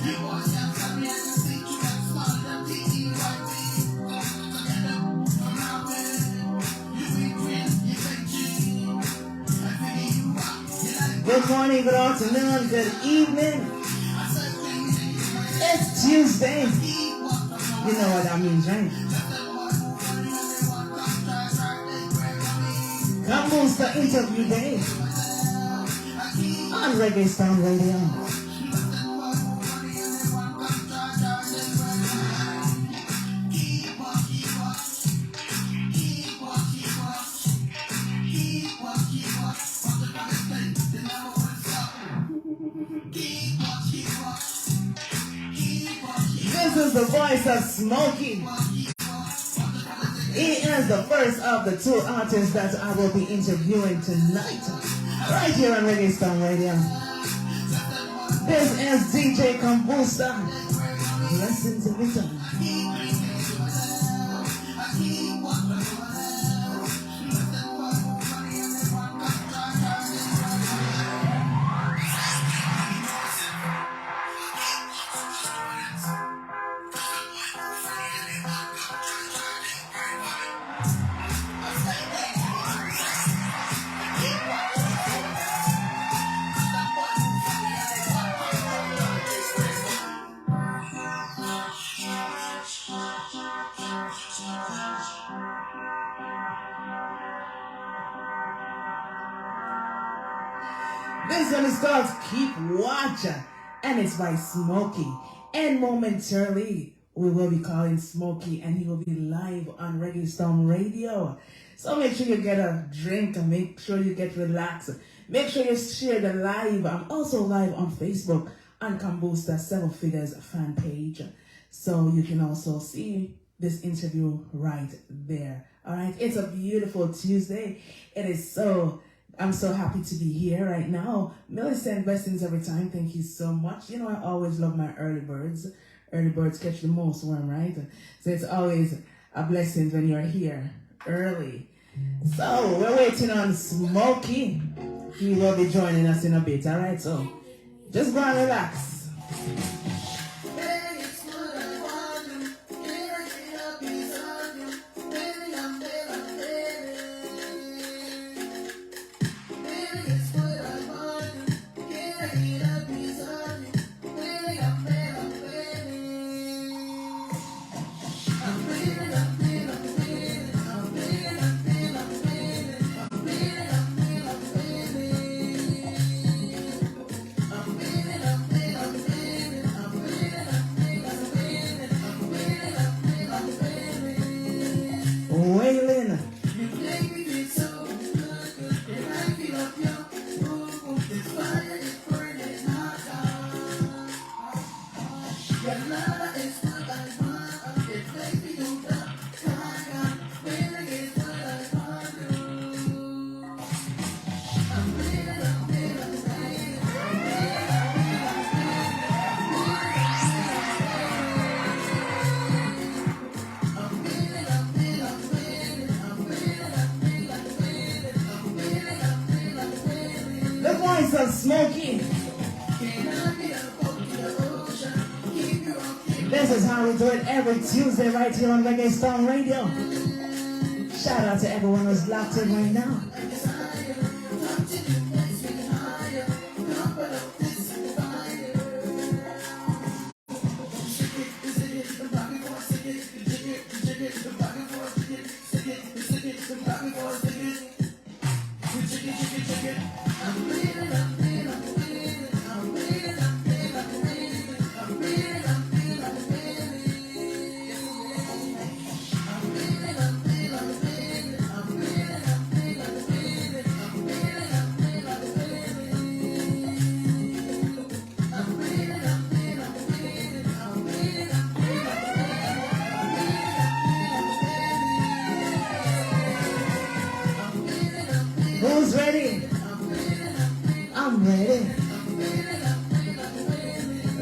Good morning, good afternoon, good evening. It's Tuesday. You know what that means, right? Kambooster interview day on Reggae Sound Radio. This is the voice of Smokie. He is the first of the two artists that I will be interviewing tonight, right here on Reggae Sound Radio. This is DJ Kambooster. Listen to the song. This one is called Keep Watch, and it's by Smokie. And momentarily, we will be calling Smokie, and he will be live on Reggae Sound Radio. So make sure you get a drink, and make sure you get relaxed. Make sure you share the live. I'm also live on Facebook on Kambooster 7 Figures fan page. So you can also see this interview right there. All right, it's a beautiful Tuesday. I'm so happy to be here right now. Millicent, blessings every time. Thank you so much. You know, I always love my early birds. Early birds catch the most worm, right? So it's always a blessing when you're here early. So we're waiting on Smokie. He will be joining us in a bit, all right? So just go and relax. Waylon. The voice of Smokie. This is how we do it every Tuesday right here on Reggae Sound Radio. Shout out to everyone who's locked in right now. Who's ready? I'm ready.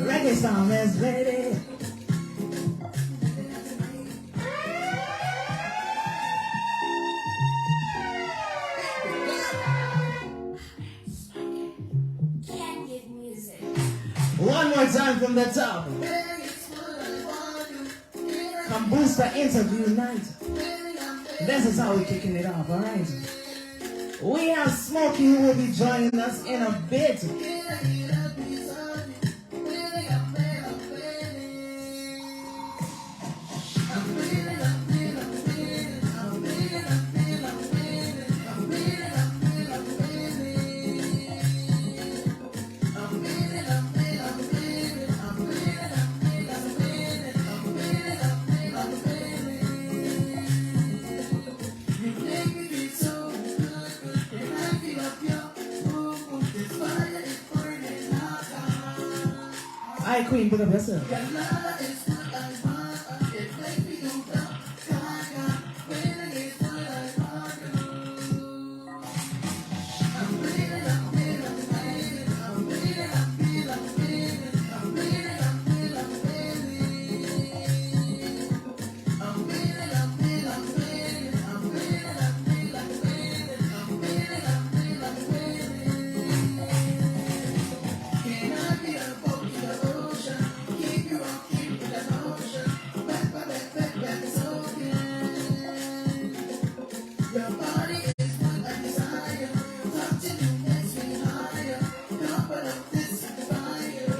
Reggae Sound is ready. One more more time from the top. Kambooster interview night. This is how we're kicking it off, alright? We have Smokie who will be joining us in a bit. Hi, Queen, pick up yourself.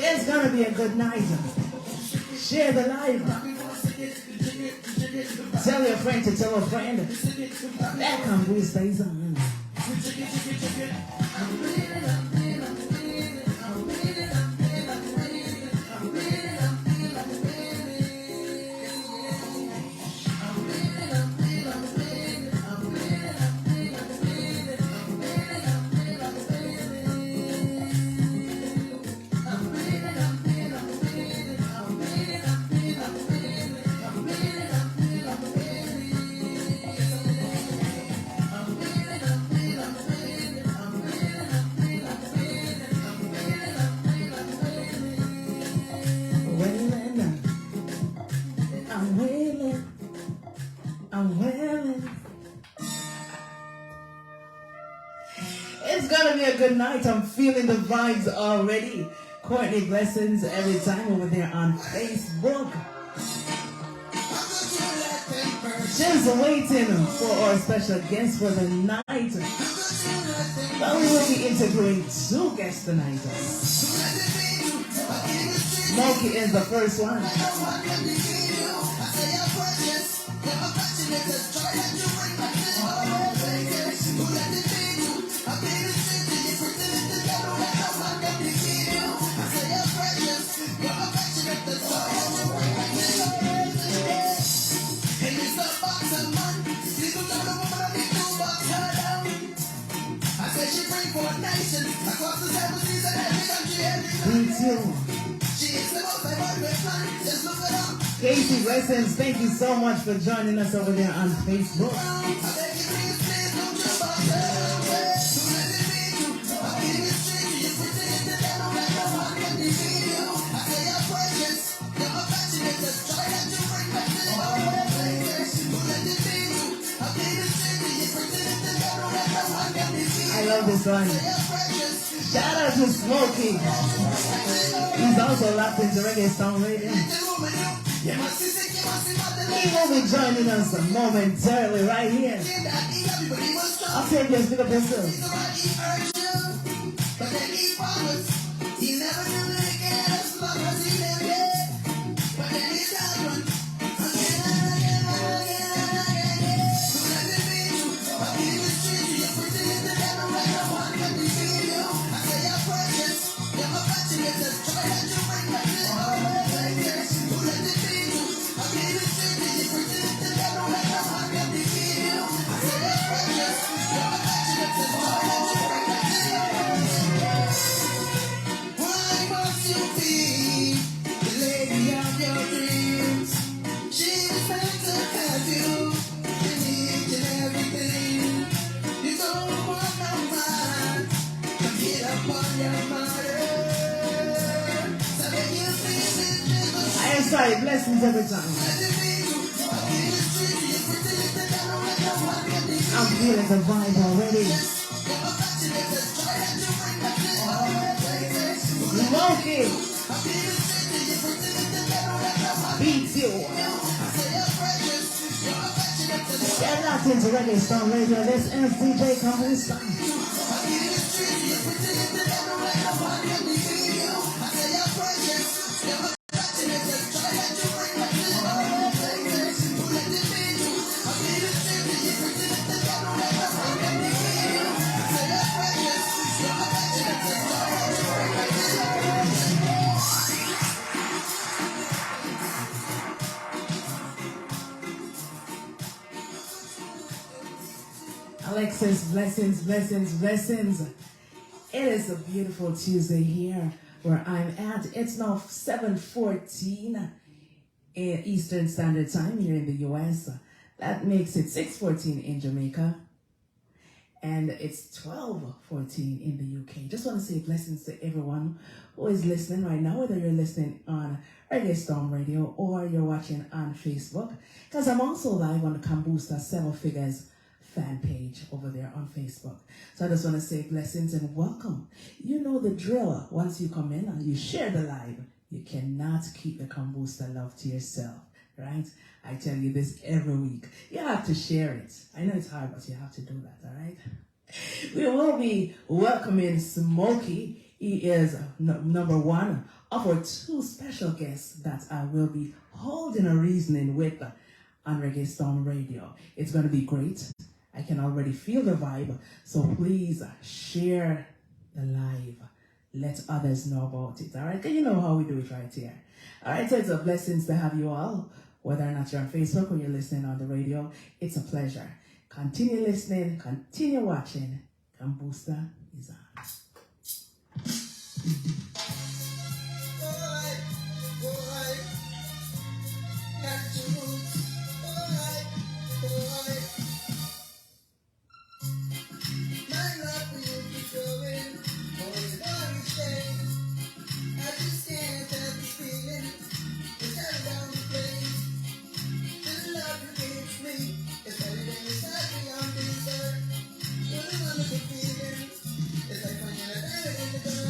It's gonna be a good night. Share the life. Tell your friend to tell a friend. That Kambooster is on. I'm willing. It's gonna be a good night. I'm feeling the vibes already. Courtney blessings every time over there on Facebook. Just waiting for our special guest for the night. But we will be interviewing two guests tonight. Smokie is the first one. Casey Blessings, thank you so much for joining us over there on Facebook. I love this one. Shout out to Smokie. He's also locked into Reggae Song Radio. He will be joining us momentarily right here. I'll take you, pick up yourself. Sorry, blessings every time. I'm feeling the vibe already. Smokie. locked into Reggae Storm Radio. This is DJ Kambooster. Alexis, blessings, blessings, blessings. It is a beautiful Tuesday here where I'm at. It's now 7:14 Eastern Standard Time here in the US. That makes it 6:14 in Jamaica. And it's 12:14 in the UK. Just want to say blessings to everyone who is listening right now, whether you're listening on Reggae Storm Radio or you're watching on Facebook. Because I'm also live on the Kambooster Seven Figures fan page over there on Facebook. So I just want to say blessings and welcome. You know the drill. Once you come in and you share the live, you cannot keep the Kambooster love to yourself, right? I tell you this every week. You have to share it. I know it's hard, but you have to do that, all right? We will be welcoming Smokie. He is number one of our two special guests that I will be holding a reasoning with on Reggae Storm Radio. It's going to be great. I can already feel the vibe. So please share the live. Let others know about it. All right? Because you know how we do it right here. All right? So it's a blessing to have you all. Whether or not you're on Facebook or you're listening on the radio, it's a pleasure. Continue listening. Continue watching. Kambooster is on.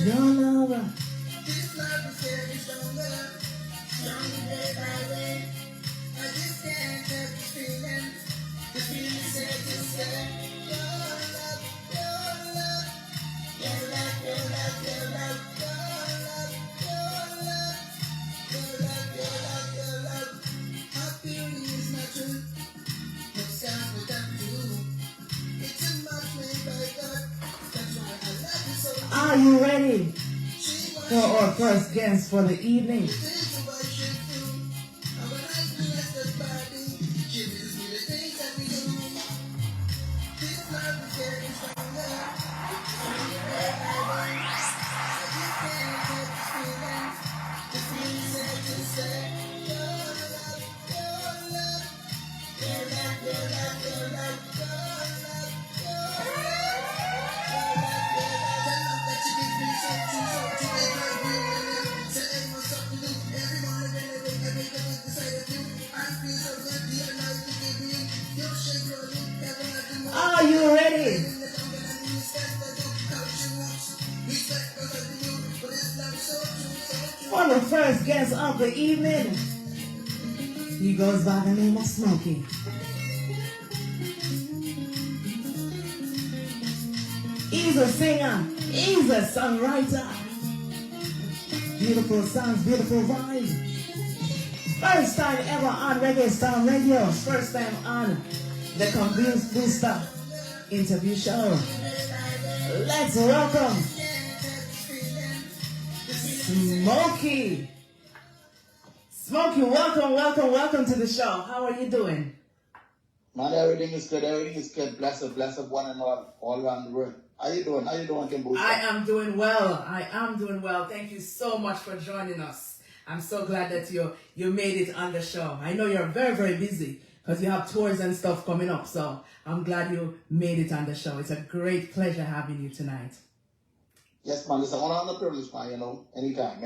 Your love. This love is getting stronger, stronger day by day. I just can't help the feeling said to say. Your love, your love, your love, your love, your love, your love, your love, your love, your love, your love. My feeling is not true. No sound without you. It's a much made by God. That's why I love you so much. Are you ready for our first guest for the evening? Are you ready? For the first guest of the evening, he goes by the name of Smokie. He's a singer, he's a songwriter. Beautiful songs, beautiful vibes. First time ever on Reggae Storm Radio. First time on the Kambooster interview show. Let's welcome Smokie. Smokie, welcome to the show. How are you doing? Man, everything is good. Blessed one and all around the world. How you doing, Kambooster? I am doing well. Thank you so much for joining us. I'm so glad that you made it on the show. I know you're very, very busy because you have tours and stuff coming up. So I'm glad you made it on the show. It's a great pleasure having you tonight. Yes, man. It's an honor and a privilege, man. Anytime.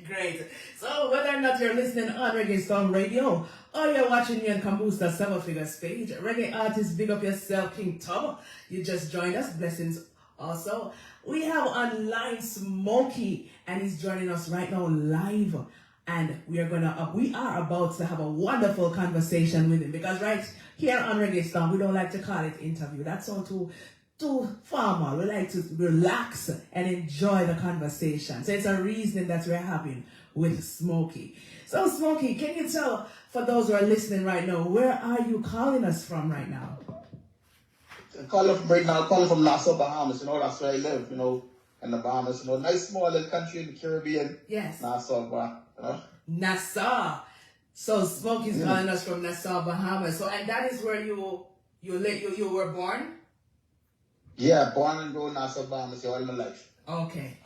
Great. So whether or not you're listening on Reggae Storm Radio or you're watching me on Kambooster Seven Figures page, reggae artist, big up yourself, King Tappa. You just joined us. Blessings also. We have online Smokie, and he's joining us right now live And we are about to have a wonderful conversation with him, because right here on Reggae Storm, we don't like to call it interview. That's all too formal. We like to relax and enjoy the conversation. So it's a reason that we're having with Smokie. So Smokie, can you tell, for those who are listening right now, where are you calling us from right now? I'm calling from Nassau, Bahamas. That's where I live, in the Bahamas. Nice small little country in the Caribbean. Yes. Nassau, Nassau. So Smokie's calling us from Nassau, Bahamas. So, and that is where you were born? Yeah, born and grown in Nassau, Bahamas all my life. Okay.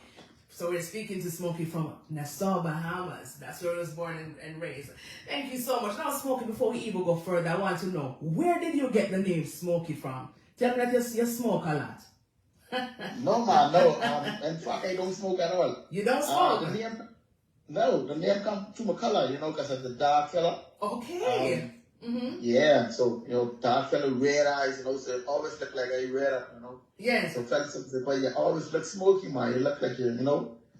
So we're speaking to Smokie from Nassau, Bahamas. That's where I was born and raised. Thank you so much. Now, Smokie, before we even go further, I want to know, where did you get the name Smokie from? Tell me that you smoke a lot. No, man, no. In fact, I don't smoke at all. You don't smoke? The name comes from my color, because of the dark color. Okay. Yeah, so, dark color, red eyes, so it always look like I red up, Yes. So fellas say, but you always look smoky, man. You look like you.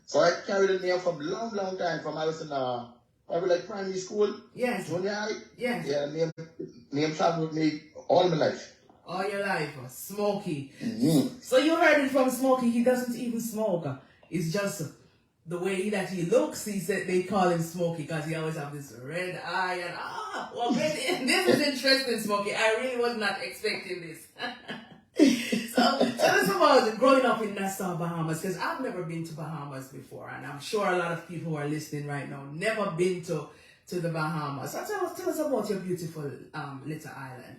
So I carried the name from long time, from I was in probably like primary school. Yes. Junior high. Yes. Yeah, name traveled with me all my life. All your life, Smokie. Mm-hmm. So you heard it from Smokie. He doesn't even smoke. It's just the way that he looks. He said they call him Smokie because he always have this red eye and well, this is interesting, Smokie. I really was not expecting this. So tell us about growing up in Nassau, Bahamas, because I've never been to Bahamas before, and I'm sure a lot of people who are listening right now never been to the Bahamas. So tell us about your beautiful little island.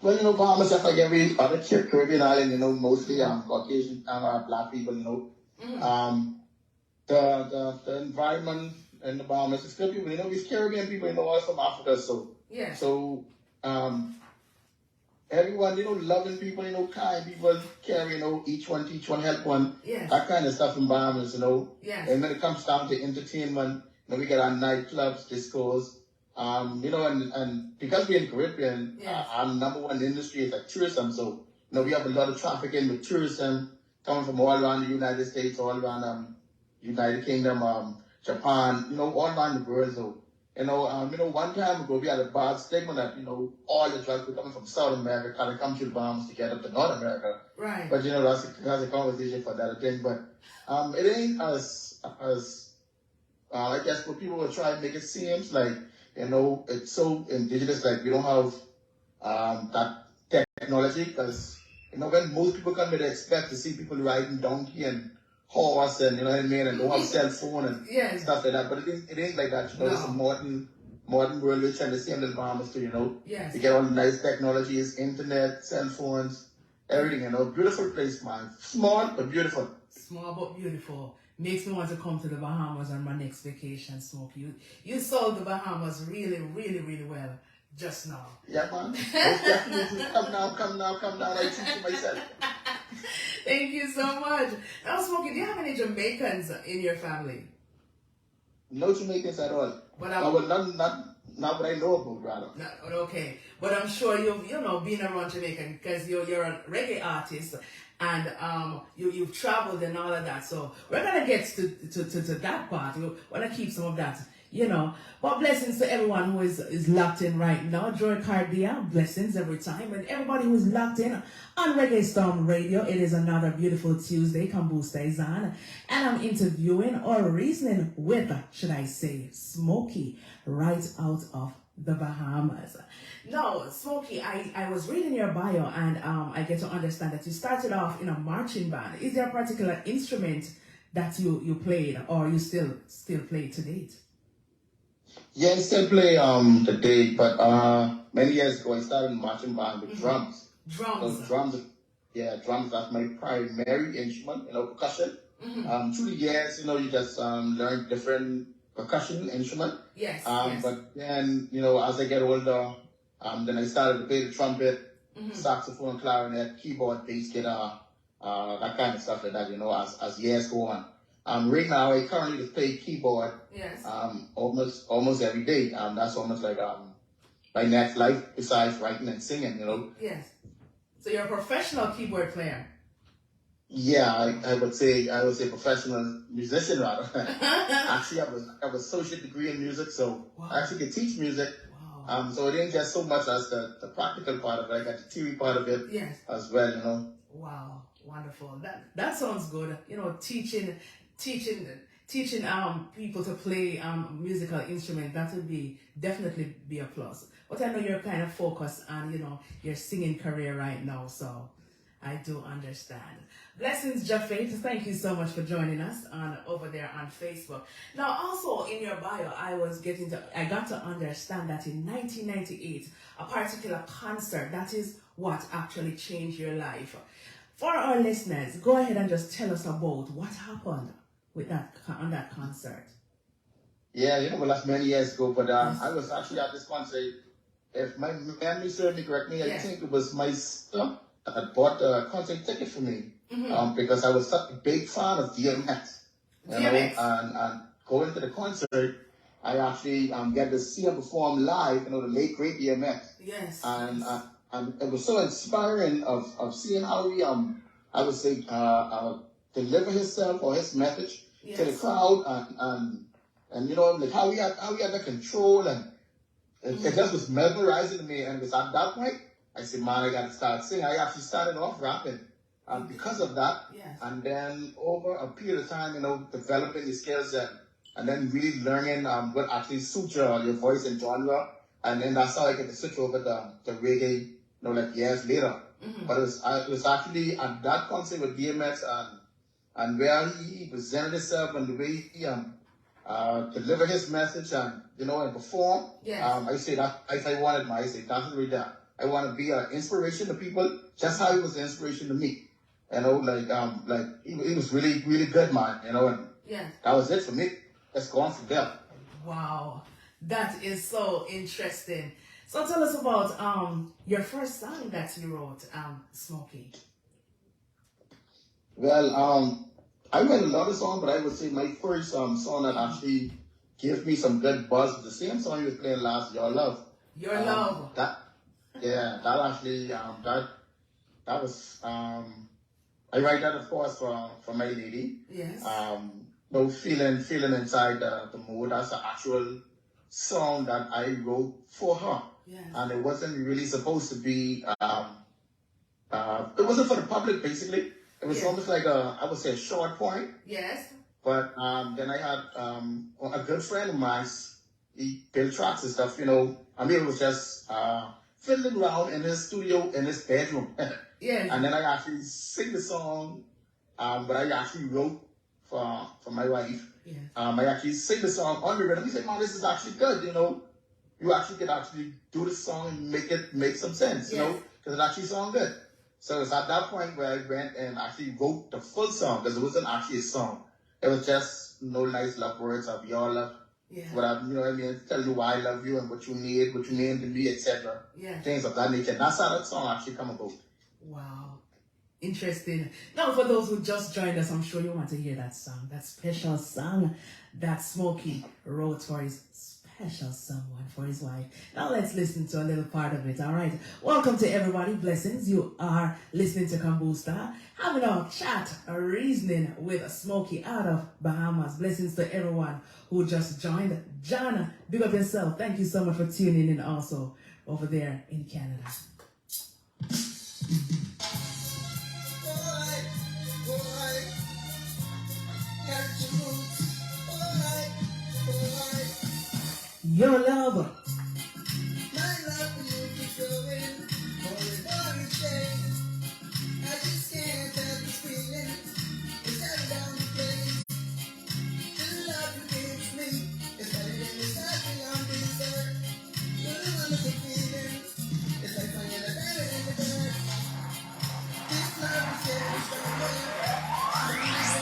Well, Bahamas, if like every other Caribbean island, mostly Caucasian black people, the environment in the Bahamas is good people, these Caribbean people, all from Africa, so yeah. So everyone, loving people, kind people, care, each one teach one, help one, yes. That kind of stuff in Bahamas, Yes. And when it comes down to entertainment, we get our nightclubs, discos. And because we're in Caribbean, yes. Our number one industry is like tourism. So, we have a lot of traffic in with tourism coming from all around the United States, all around United Kingdom, Japan, all around the world. So, one time ago we had a bad stigma that, all the drugs were coming from South America, kind of come to the Bahamas to get up to North America. Right. But that's a conversation for that thing. But it ain't as I guess what people will try to make it seem like. It's so indigenous, like we don't have that technology, because, when most people come here, they expect to see people riding donkey and horse and, and don't have cell phone and yes. stuff like that. But it ain't like that, No. It's a modern world, we're trying to same little Bahamas too, Yes. You get all the nice technologies, internet, cell phones, everything, Beautiful place, man. Small but beautiful. Small but beautiful. Makes me want to come to the Bahamas on my next vacation, Smokie. You sold the Bahamas really, really, really well just now. Yeah, man. Most definitely. Come down. I teach you myself. Thank you so much. Now, Smokie, do you have any Jamaicans in your family? No Jamaicans at all. But not what I know about, rather. Okay. But I'm sure you've been around Jamaican, because you're a reggae artist. And you've traveled and all of that. So we're going to get to that part. We want to keep some of that, But blessings to everyone who is locked in right now. Joy Cardia, blessings every time. And everybody who's locked in on Reggae Storm Radio. It is another beautiful Tuesday. Kambooster is on. And I'm interviewing or reasoning with, should I say, Smokie, right out of the Bahamas. No, Smokie, I was reading your bio, and I get to understand that you started off in a marching band. Is there a particular instrument that you played, or you still play to date? Yeah, I still play today, but many years ago I started in marching band with drums. Drums. So drums, that's my primary instrument, percussion. Through the years, you just learn different percussion instrument. Yes, yes. But then, as I get older, then I started to play the trumpet, saxophone, clarinet, keyboard, bass guitar, that kind of stuff like that, as years go on. Right now, I currently just play keyboard. Yes. Almost every day. That's almost like my next life besides writing and singing, Yes. So you're a professional keyboard player. Yeah, I would say professional musician rather. Actually, I have an associate degree in music, so Wow. I actually can teach music. Wow. So it ain't just so much as the practical part of it. I got the theory part of it Yes. as well, you know. Wow. Wonderful. That sounds good. You know, teaching teaching people to play musical instrument, that would be definitely be a plus. But I know you're kind of focused on, you know, your singing career right now, so I do understand. Blessings, Jafet. Thank you so much for joining us on over there on Facebook. Now, also in your bio, I got to understand that in 1998, a particular concert, that is what actually changed your life. For our listeners, go ahead and just tell us about what happened with that on that concert. Yeah, you know, well, that's many years ago, but Yes. I was actually at this concert. If my memory serves me correctly, I Yes. think it was my sister that bought a concert ticket for me. Mm-hmm. Because I was such a big fan of DMX. You know, DMX. and going to the concert, I actually get to see him perform live, you know, the late great DMX. Yes. And Yes. and it was so inspiring of seeing how he I would say deliver himself or his message to the Yes. crowd and you know like how he had the control and it just was mesmerizing to me. And it was at that point I said, man, I got to start singing. I actually started off rapping because of that. Yes. And then over a period of time, you know, developing the skills and then really learning what actually suits your voice and genre. And then that's how I get to switch over to reggae, you know, like years later. Mm-hmm. But it was actually at that concert with DMX and where he presented himself and the way he delivered his message and you know and perform. Yes. I say that I wanted my I say that's really that. I want to be an inspiration to people, just how he was an inspiration to me. You know, like he was really really good, man. You know, and Yes. that was it for me. Let's go on from there. Wow, that is so interesting. So tell us about your first song that you wrote, Smokie. Well, I wrote a lot of songs, but I would say my first song that actually gave me some good buzz was the same song you was playing last, Your Love. Your Love. That actually that was I write that of course for my lady. Yes. No feeling inside the mood. That's the actual song that I wrote for her. Yes. And it wasn't really supposed to be it wasn't for the public basically. It was Yes. almost like I would say a short point. Yes. But then I had a good friend of mine, he built tracks and stuff, you know. I mean, it was just fiddling around in his studio, in his bedroom. Yes. And then I actually sing the song, but I actually wrote for my wife. Yes. I actually sing the song on the rhythm. He said, man, this is actually good, you know. You actually could actually do the song and make some sense, you Yes. know, because it actually sounds good. So it's at that point where I went and actually wrote the full song, because it wasn't actually a song. It was just no nice love words of your love. Yeah. What I, you know what I mean? Tell you why I love you and what you need to me, etc. Yeah. Things of that nature. That's how that song actually come about. Wow. Interesting. Now, for those who just joined us, I'm sure you want to hear that song, that special song that Smokie wrote for his special someone, for his wife. Now, let's listen to a little part of it, all right? Welcome to everybody. Blessings. You are listening to Kambooster, having a chat, a reasoning with Smokie out of Bahamas. Blessings to everyone who just joined. John, big up yourself. Thank you so much for tuning in also over there in Canada. Your love. My love for you keeps growing, more and more each day. I just can't help this feeling, it's headed down the place. The love you give me is better than it's nothing on this earth. You're the wonderful feeling, it's like finding a diamond in the dirt. This love is getting stronger,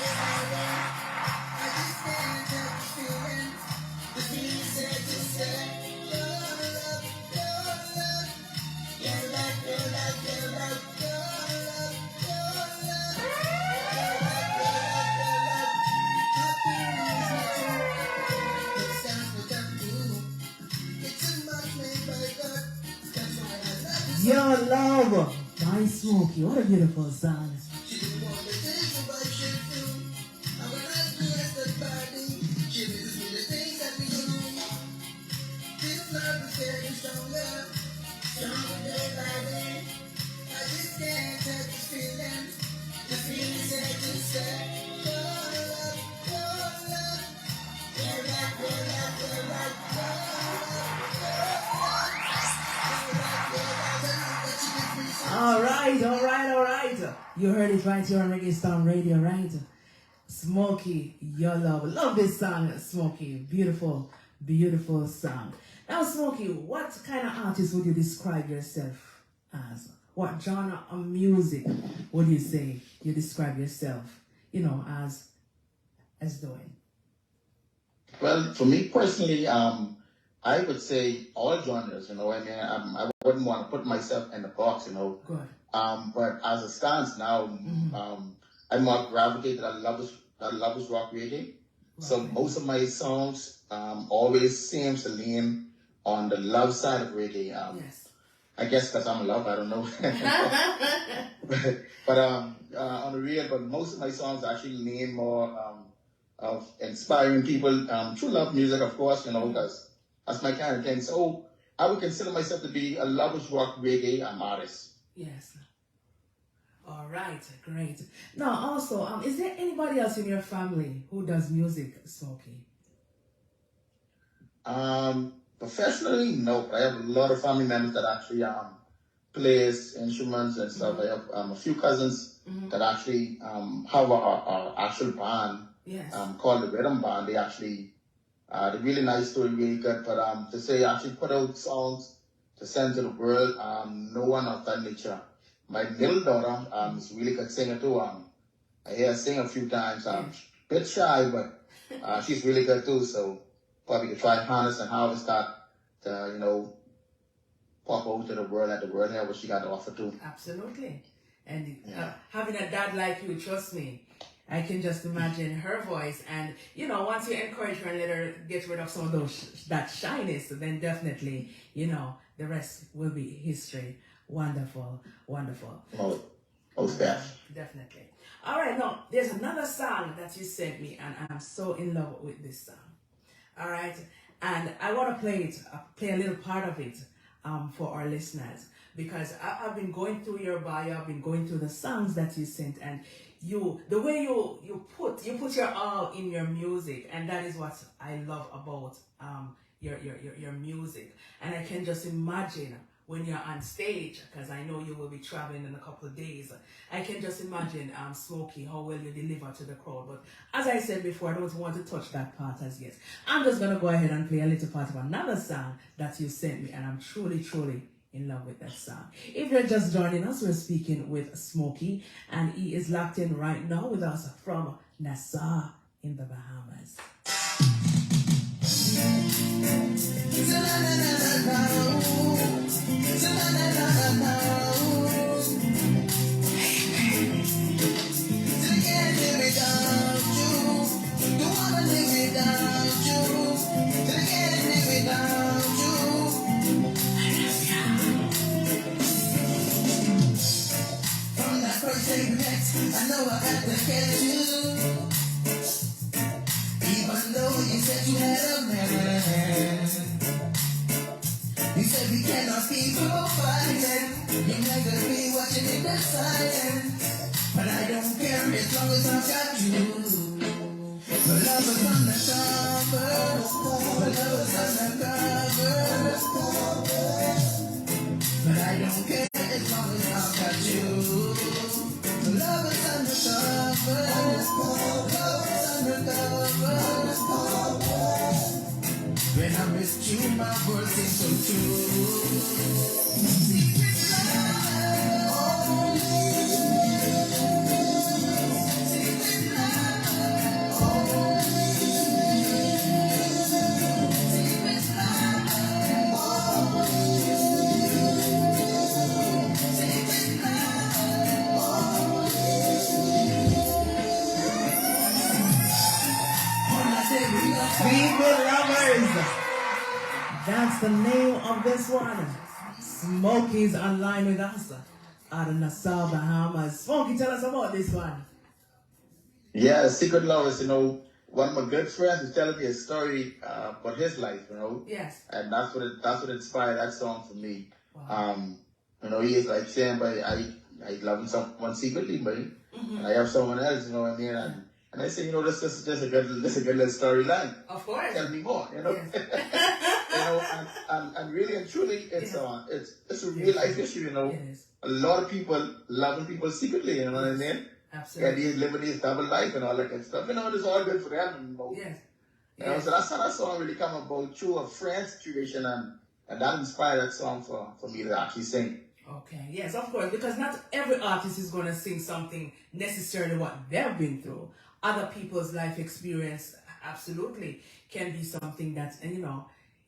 stronger. I just can't help this feeling, the feeling is set to set. Your love by Smokie. What a beautiful song. right, all right, all right. You heard it right here on Reggae Storm Radio, right? Smokie, Your Love. Love this song, Smokie. Beautiful, beautiful song. Now, Smokie, what kind of artist would you describe yourself as? What genre of music would you say you describe yourself, as doing? Well, for me personally, I would say all genres. I wouldn't want to put myself in the box. Good. But as it stands now, I'm more gravitated. I love this rock reggae. So most of my songs always seems to lean on the love side of reggae. Yes. I guess because I'm in love, I don't know. but on the real, but most of my songs actually lean more of inspiring people. True love music, of course, because that's my kind of thing. So I would consider myself to be a lovers rock reggae artist. Yes. All right, great. Now, also, is there anybody else in your family who does music, Smokie? Professionally, no. But I have a lot of family members that actually plays instruments and stuff. I have a few cousins that actually have a actual band. Yes. Called the Rhythm Band. They actually, they're really nice story, really good. But to say actually put out songs to send to the world, no one of that nature. My middle daughter is a really good singer too. I hear her sing a few times. A bit shy, but she's really good too. So probably could try harness and harvest that to, pop out to the world, let the world hear what she got to offer too. Absolutely. And having a dad like you, trust me, I can just imagine her voice. And, once you encourage her and let her get rid of some of that shyness, then definitely, the rest will be history. Wonderful, wonderful. Definitely. All right, now, there's another song that you sent me, and I'm so in love with this song. All right, and I want to play a little part of it for our listeners, because I've been going through your bio, I've been going through the songs that you sent, and the way you put your all in your music, and that is what I love about your music. And I can just imagine when you're on stage, because I know you will be traveling in a couple of days, I can just imagine, Smokie, how well you deliver to the crowd. But as I said before, I don't want to touch that part as yet. I'm just going to go ahead and play a little part of another song that you sent me, and I'm truly, truly in love with that song. If you're just joining us, we're speaking with Smokie, and he is locked in right now with us from Nassau in the Bahamas. I know I got to get you. Even though you said you had a man, you said we cannot keep fighting. You never be watching in the silence, but I don't care as long as I've got you. My love is undercover. My love is undercover, but I don't care as long as I've got you. Love is undercover. Love is undercover. When I'm with you, my world seems so true. Secret love. Secret love. Secret Secret Lovers. That's the name of this one. Smokie's online with us out of Nassau, Bahamas. Smokie, tell us about this one. Yeah, Secret Lovers, one of my good friends is telling me a story about his life, Yes. And that's what inspired that song for me. Wow. He is like saying, but I love someone secretly, but and I have someone else, you know what I mean? And I say, this is just a good little storyline. Of course. Tell me more, Yes. and really and truly, it's a real Yes. life issue. Yes. A lot of people loving people secretly. You know what I Yes. mean? Absolutely. These living this double life and all that kind of stuff. It's all good for them. Yes. So that's how that song really come about through a friend situation, and that inspired that song for me to actually sing. Okay, yes, of course, because not every artist is going to sing something necessarily what they've been through. Other people's life experience absolutely can be something that,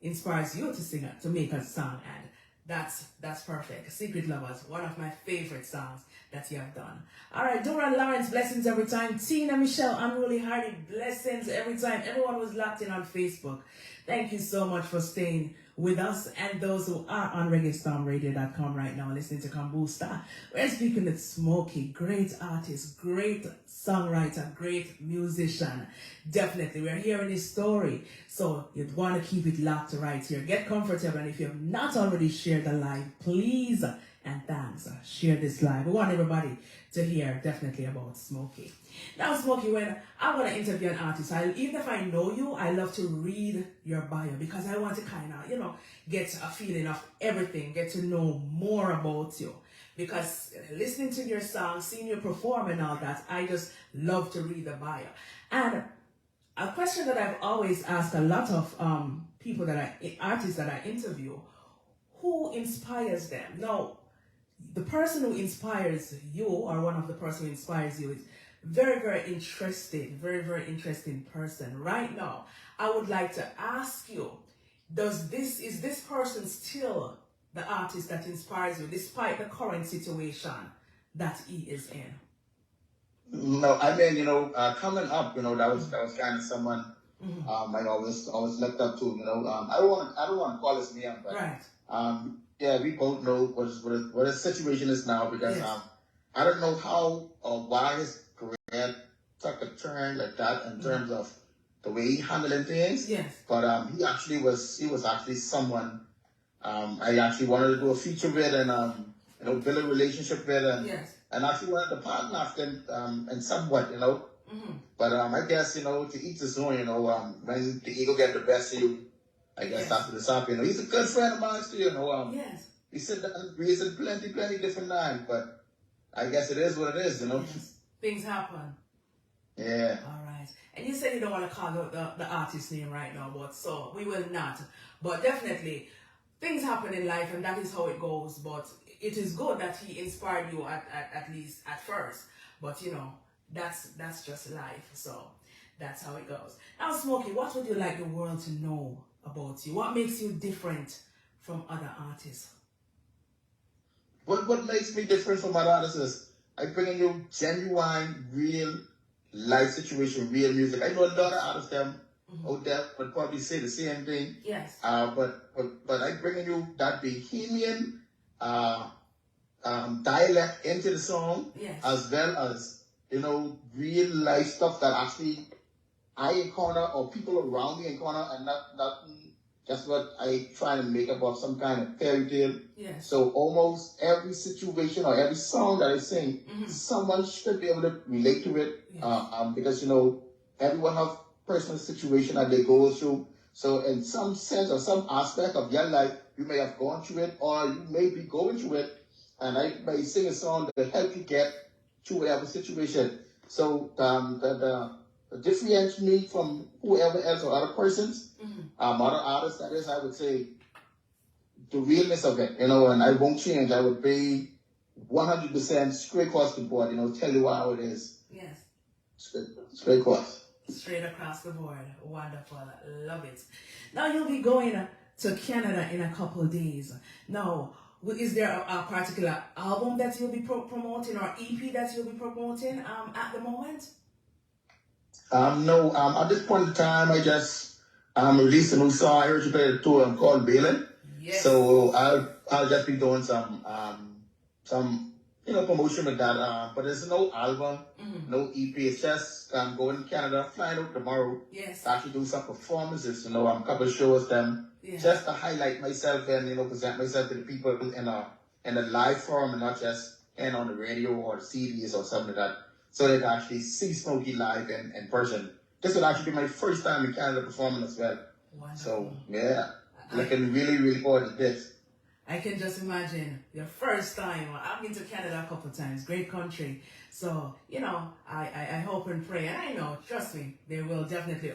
inspires you to sing it, to make a song, and that's perfect. Secret Lovers, one of my favorite songs that you have done. All right, Dora Lawrence, blessings every time. Tina Michelle, Unruly Hardy, blessings every time. Everyone was locked in on Facebook. Thank you so much for staying with us, and those who are on ReggaeStormRadio.com right now listening to Kambooster. We're speaking with Smokie, great artist, great songwriter, great musician. Definitely, we're hearing his story, so you'd want to keep it locked right here. Get comfortable, and if you have not already shared the live, please and thanks, share this live. We want everybody to hear definitely about Smokie. Now, Smokie, when I want to interview an artist, even if I know you, I love to read your bio because I want to kind of, get a feeling of everything, get to know more about you. Because listening to your songs, seeing you perform and all that, I just love to read the bio. And a question that I've always asked a lot of artists that I interview, who inspires them? Now, the person who inspires you, or one of the person who inspires you, is very, very interesting, very, very interesting person. Right now, I would like to ask you, is this person still the artist that inspires you, despite the current situation that he is in? No, I mean, coming up, that was kind of someone I always looked up to. I don't want to call his name, but right. yeah, we both know what his situation is now because Yes. I don't know how or why his career took a turn like that in terms of the way he handling things. Yes. But he was actually someone I actually wanted to do a feature with and build a relationship with Yes. and actually wanted to partner with him and somewhat. But I guess to each his own. When the ego get the best of you, I guess Yes. that's what it's up. He's a good friend of mine too. Yes. We sit down and reason plenty different times, but I guess it is what it is. Yes. Things happen. Yeah. All right. And you said you don't want to call the artist name right now, but so we will not. But definitely, things happen in life, and that is how it goes. But it is good that he inspired you at least at first. But that's just life. So that's how it goes. Now, Smokie, what would you like the world to know about you? What makes you different from other artists? What makes me different from other artists is I bring in you genuine, real life situation, real music. I know a lot of artists out there would probably say the same thing. Yes. But I bring in you that Bohemian dialect into the song, Yes. as well as real life stuff that actually I encounter or people around me encounter, and not just what I try to make up of some kind of fairy tale. Yes. So almost every situation or every song that I sing, someone should be able to relate to it. Yes. Because everyone have personal situation that they go through. So in some sense or some aspect of your life, you may have gone through it or you may be going through it. And I may sing a song that will help you get through whatever situation. So the differentiate me from whoever else or other persons, other artists, that is, I would say, the realness of it, and I won't change. I would be 100% straight across the board, tell you how it is. Yes. Straight across. Straight across the board. Wonderful. Love it. Now you'll be going to Canada in a couple of days. Now, is there a particular album that you'll be promoting or EP that you'll be promoting at the moment? No, at this point in time, I just released a new song. I heard you play the tour called Bailing. Yes. So I'll just be doing some promotion with that. But there's no album, no EP. It's just going to Canada, flying out tomorrow. Yes. To actually do some performances. A couple of shows them, just to highlight myself and present myself to the people in a live form and not just on the radio or the CDs or something like that. So they can actually see Smokie live in person. This will actually be my first time in Canada performing as well. Wonderful. So yeah. looking really, really forward to this. I can just imagine your first time. I've been to Canada a couple of times. Great country. So, I hope and pray. And I know, trust me, they will definitely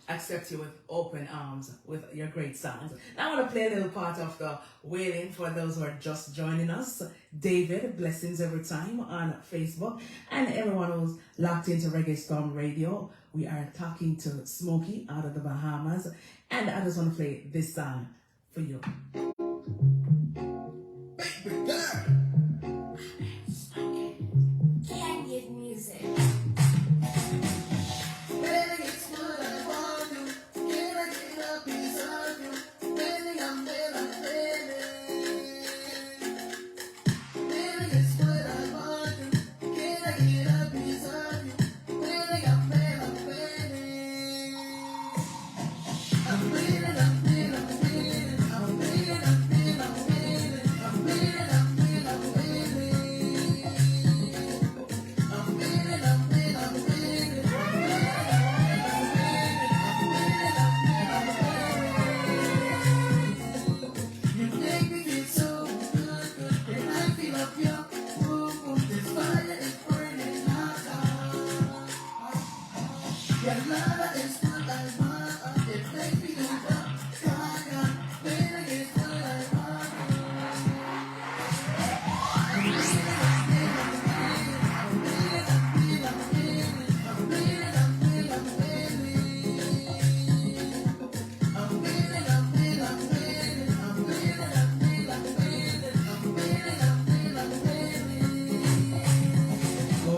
accept you with open arms with your great songs. Now I want to play a little part of the wailing for those who are just joining us. David, blessings every time on Facebook. And everyone who's locked into Reggae Storm Radio. We are talking to Smokie out of the Bahamas. And I just want to play this song for you. Can't get music.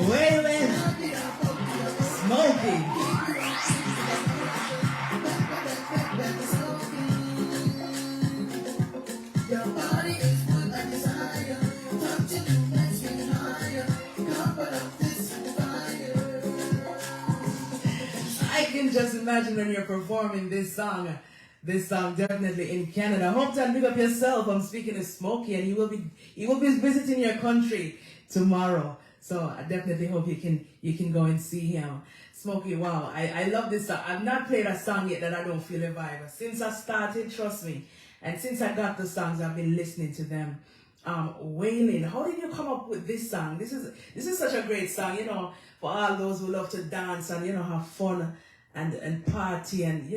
Wailing, Smokie. Your body is what I desire. Touching you makes me higher. Come put up this fire. I can just imagine when you're performing this song definitely in Canada. Hometown, big up yourself. I'm speaking to Smokie, and he will be visiting your country tomorrow. So I definitely hope you can go and see him. Smokie, wow, I love this song. I've not played a song yet that I don't feel a vibe. Since I started, trust me, and since I got the songs, I've been listening to them. Wailing, how did you come up with this song? This is such a great song, for all those who love to dance and have fun and party and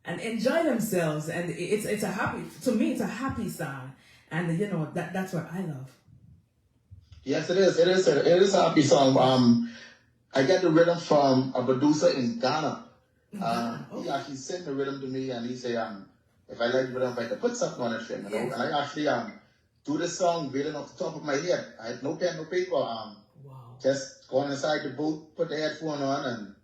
and enjoy themselves. And it's a happy, to me it's a happy song, and that's what I love. Yes, it is. It is a happy song. I get the rhythm from a producer in Ghana. He actually sent the rhythm to me, and he said, if I like the rhythm, if I could put something on it for him, Yes. And I actually do this song reading off the top of my head. I had no pen, no paper. Wow. Just going inside the booth, put the headphone on, and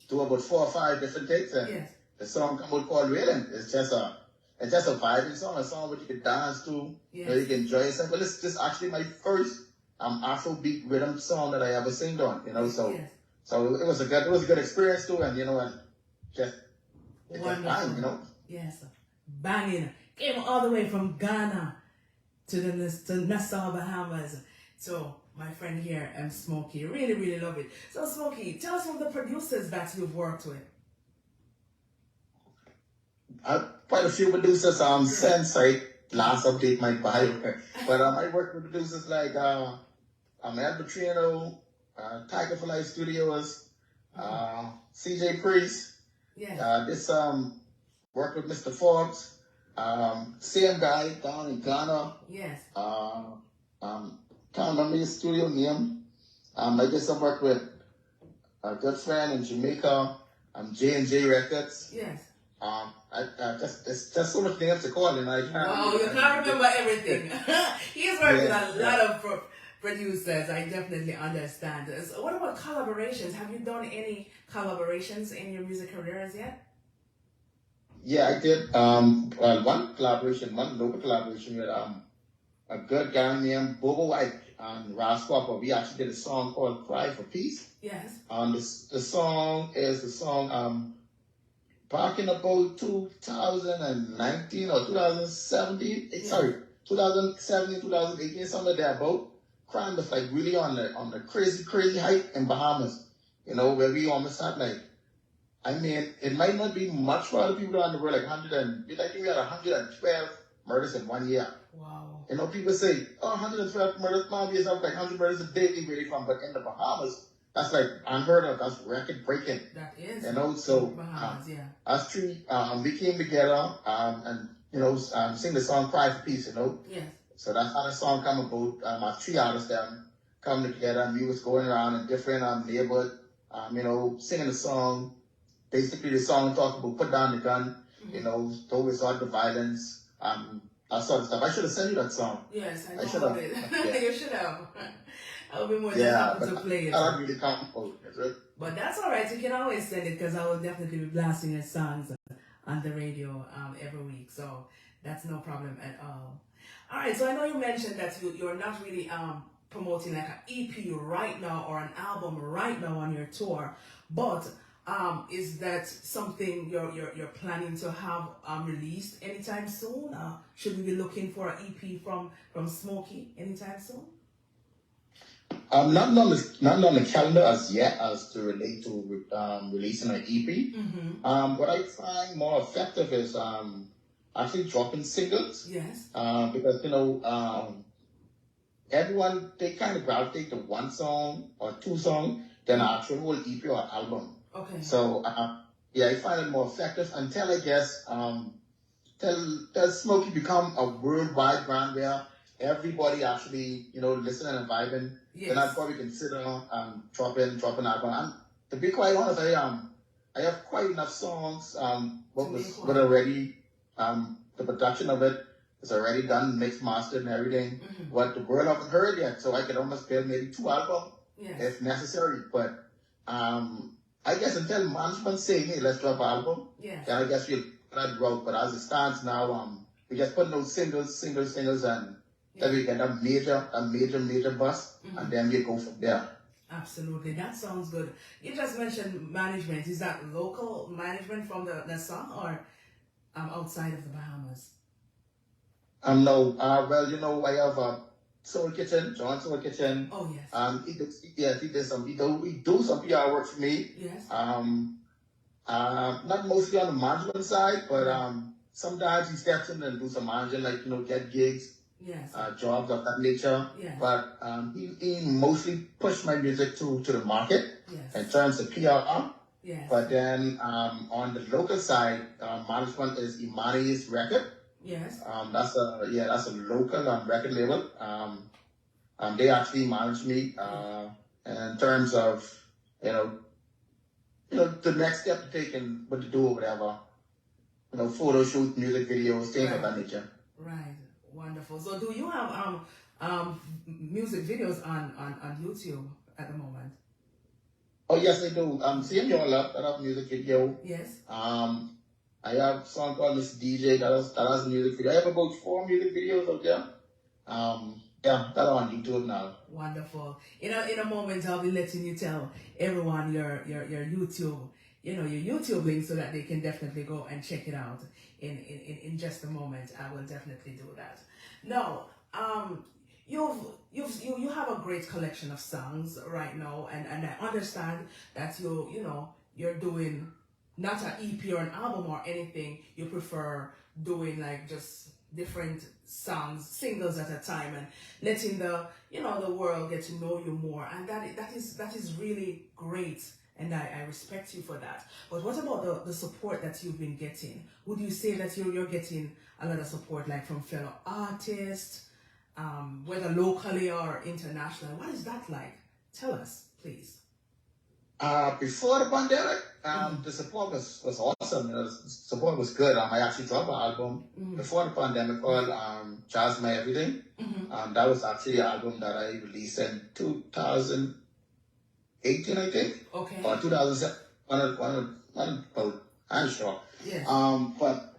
do about 4 or 5 different takes, and Yes. the song come out called Wailing. It's just a vibing song, a song that you can dance to, Yes. you can enjoy yourself. Well, it's actually my first Afrobeat rhythm song that I ever sing on, so Yes. so it was a good experience too, and and just Wonderful. Yes. Banging. Came all the way from Ghana to Nassau, Bahamas. So my friend here, Smokie, really, really love it. So Smokie, tell us some of the producers that you've worked with. Quite a few producers. Since I last update my bio, but I work with producers like El Petrino, Tiger for Life Studios, CJ Priest. Yeah. This worked with Mr. Forbes, same guy down in Ghana. Yes. Can't remember his studio name. I did some work with a good friend in Jamaica, J&J Records. Yes. It's just so much names to call, and I can't. Wow, you can't remember everything. He's worked with a lot of producers. I definitely understand. So what about collaborations? Have you done any collaborations in your music careers yet? Yeah, I did. One local collaboration with a good guy named Bobo White and Rasquapper. We actually did a song called "Cry for Peace." Yes. The song back in about 2019 or 2017. Sorry, 2017, 2018, something like that. About crime was like really on the crazy height in Bahamas. Where we almost had like I mean, it might not be much for other people around the world, like 100 and, I think we had 112 murders in 1 year. Wow. You know, people say, oh, 112 murders, maybe it's up like 100 murders a day, really from, but in the Bahamas, that's like unheard of, that's record breaking. That is. You know, so, Bahamas, yeah. us three, we came together, and, you know, sing the song Cry for Peace, you know. Yes. So that's how the song come about. Our three artists them coming together, and we was going around in different neighborhoods, you know, singing the song. Basically, the song talked about put down the gun, you know, don't resort to violence, that sort of stuff. I should have sent you that song. Yes, I know. I should have. Yeah. You should have. I'll be more than Yeah, happy but to play it. I don't really comfortable. Right? But that's all right. You can always send it because I will definitely be blasting your songs on the radio every week. So that's no problem at all. All right. So I know you mentioned that you're not really promoting like an EP right now or an album right now on your tour, but is that something you're planning to have released anytime soon? Should we be looking for an EP from Smokie anytime soon? Not on the calendar as yet as to relate to releasing an EP. Mm-hmm. What I find more effective is actually dropping singles. Yes. Because, you know, everyone, they kind of gravitate to one song or two songs than an actual whole EP or album. Okay. So, yeah, I find it more effective until I guess, till Smokie become a worldwide brand where everybody actually, you know, listening and vibing. Yes. Then I'd probably consider dropping album. And to be quite honest, I have quite enough songs. But already the production of it is already done, mixed, mastered, and everything. Mm-hmm. What the world haven't heard yet, so I could almost build maybe 2 albums if necessary. But I guess until management say, hey, let's drop an album, yes, then I guess we'll put that route. But as it stands now, we just put those singles, and then we get a major bust, and then we go from there. Absolutely, that sounds good. You just mentioned management. Is that local management from the song or outside of the Bahamas? No, well, you know, I have Soul Kitchen, John Soul Kitchen. Oh yes. He do some PR work for me. Yes. Not mostly on the management side, but sometimes he steps in and do some managing, like, you know, get gigs. Yes. Jobs of that nature. Yes. But he mostly pushed my music to the market in terms of PR. Yes. But then on the local side, management is Imani's record. Yes. That's a local record label. They actually manage me in terms of you know the next step to take and what to do or whatever. You know, photo shoot, music videos, things of that nature. Right. Wonderful. So do you have music videos on YouTube at the moment? Oh yes, I do. Same y'all up. I have music video. Yes. I have a song called Miss DJ that has a music video. I have about 4 music videos out there. Yeah, that are on YouTube now. Wonderful. In a moment I'll be letting you tell everyone your YouTube, your YouTube link so that they can definitely go and check it out in just a moment. I will definitely do that. Now, you have a great collection of songs right now, and I understand that you're doing not an EP or an album or anything. You prefer doing like just different songs, singles at a time, and letting the world get to know you more, and that is really great. And I respect you for that. But what about the support that you've been getting? Would you say that you're getting a lot of support, like from fellow artists, whether locally or internationally? What is that like? Tell us, please. Before the pandemic, the support was awesome. The support was good. I actually dropped an album before the pandemic called Jazz My Everything. That was actually an album that I released in 2018, I think. Okay. Or 2007. I'm sure. Yes. But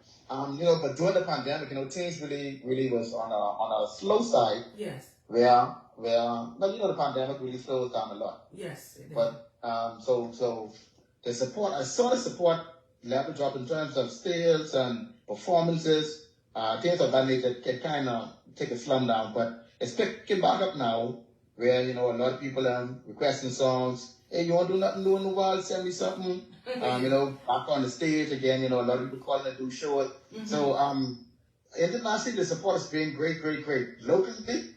during the pandemic, things really was on a slow side. Yes. Where the pandemic really slowed us down a lot. Yes, it did. But so the support, I saw the support level drop in terms of sales and performances, things of that nature can kind of take a slump down, but it's picking back up now, where a lot of people are requesting songs, hey, you want to do nothing new in the world? Send me something. You know, back on the stage again. You know, a lot of people calling to do shows. So internationally, the support has been great, great, great. Locally,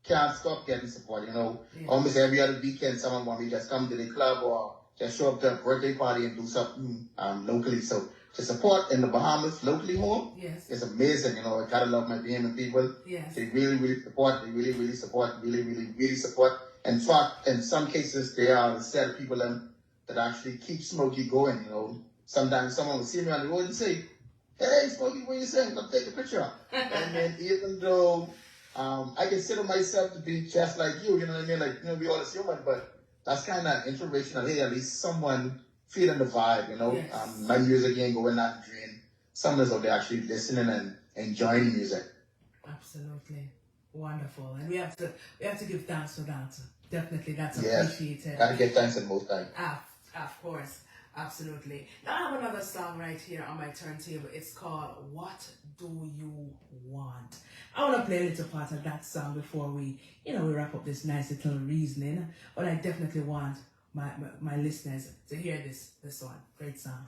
can't stop getting support. You know, almost every other weekend, someone want me to just come to the club or just show up to a birthday party and do something locally. So the support in the Bahamas, locally home, is amazing. You know, I gotta love my Bahamian people. They really, really support. They really, really support. Really, really, really support. In fact, in some cases, they are the set of people that actually keep Smokie going. You know, sometimes someone will see me on the road and say, "Hey, Smokie, what you saying? Come take a picture." And then even though I consider myself to be just like you know what I mean? Like, you know, we all is human, but that's kind of inspirational. Hey, at least someone feeling the vibe, you know? My music ain't going out the drain. Someone's out there actually listening and enjoying the music. Absolutely. Wonderful. And we have to give thanks for that. Definitely, that's appreciated. Gotta give thanks at most times. Of course. Absolutely. Now I have another song right here on my turntable. It's called What Do You Want? I want to play a little part of that song before we wrap up this nice little reasoning. But I definitely want my listeners to hear this one. Great song.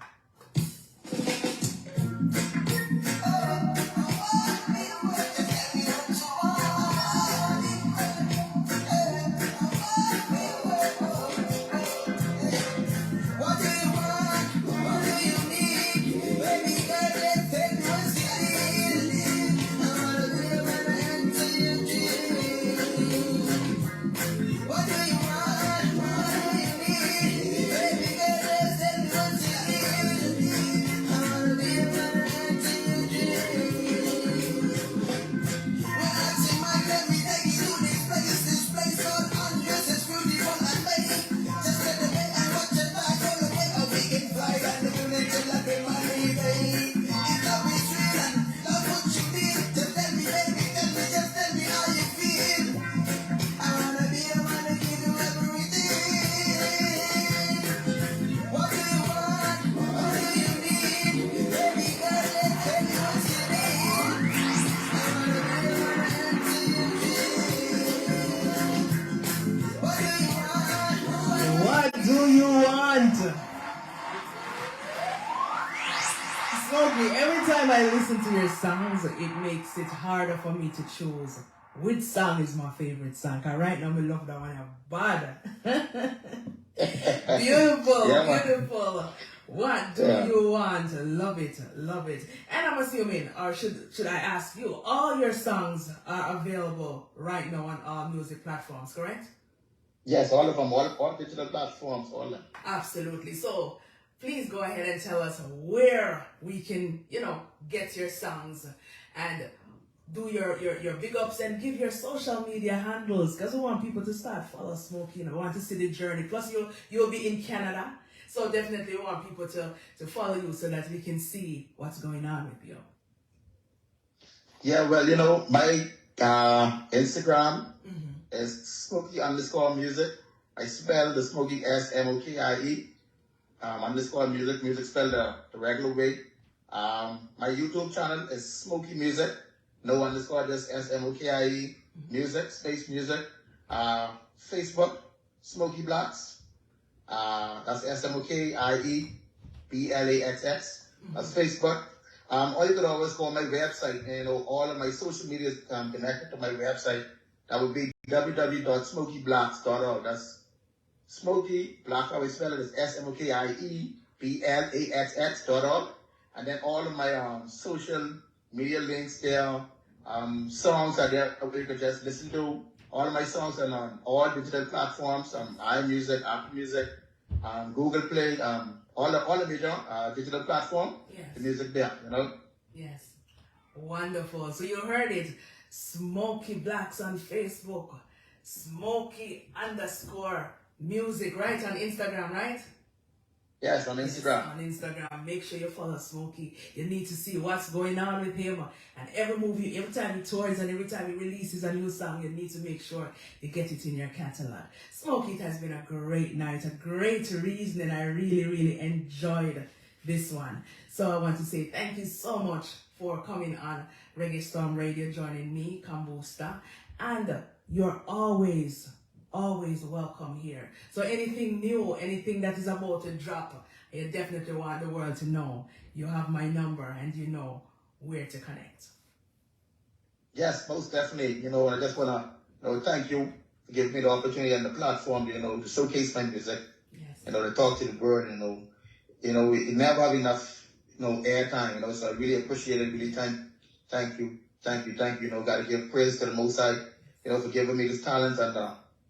Every time I listen to your songs, it makes it harder for me to choose which song is my favorite song. Cause right now, I love that one bad. Beautiful, beautiful. What do you want? Love it, love it. And I'm assuming, or should I ask you, all your songs are available right now on all music platforms, correct? Yes, all of them, all digital platforms, all of them. Absolutely. So please go ahead and tell us where we can, get your songs and do your big ups and give your social media handles, because we want people to start follow Smokie. We want to see the journey. Plus, you'll be in Canada, so definitely we want people to follow you so that we can see what's going on with you. Yeah, well, my Instagram is Smokie_music. I spell the Smokie Smokie. Music spelled the regular way. My YouTube channel is Smokie Music. No underscore, just Smokie music, space music. Facebook, Smokie Blacks. That's SMOKIE BLAXX. That's Facebook. Or you could always go on my website, and all of my social media is connected to my website. That would be www.smokieblacks.org. That's Smokie, Black, how we spell it is SMOKIE BLAXX.org. And then all of my social media links there, songs are there you can just listen to. All of my songs are on all digital platforms, iMusic, Apple Music, Google Play, all the major digital platform. The music there, Yes. Wonderful. So you heard it. Smokie Blacks on Facebook. Smokie_music, right? On Instagram, right? Yes, on Instagram. Yes, on Instagram. Make sure you follow Smokie. You need to see what's going on with him. And every time he tours and every time he releases a new song, you need to make sure you get it in your catalog. Smokie, it has been a great night, a great reason, and I really, really enjoyed this one. So I want to say thank you so much for coming on Reggae Storm Radio, joining me, Kambooster. And you're always always welcome here. So anything new, anything that is about to drop, I definitely want the world to know you have my number and you know where to connect. Yes, most definitely. I just want to thank you for giving me the opportunity and the platform, to showcase my music, Yes. to talk to the world, we never have enough, airtime, so I really appreciate it. Really thank you. Got to give praise to the Most High, for giving me this talent and,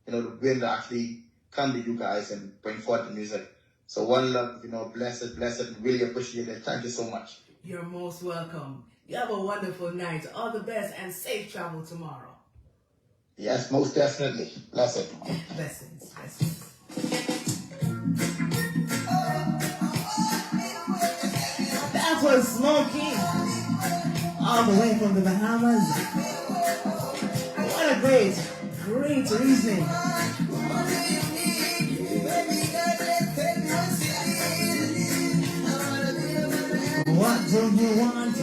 the will to actually come to you guys and bring forth the music. So one love, blessed, really appreciate it. Thank you so much. You're most welcome. You have a wonderful night. All the best and safe travel tomorrow. Yes, most definitely. Blessed. Blessings. That was Smokie, all the way from the Bahamas. What a great reasoning. What do you want?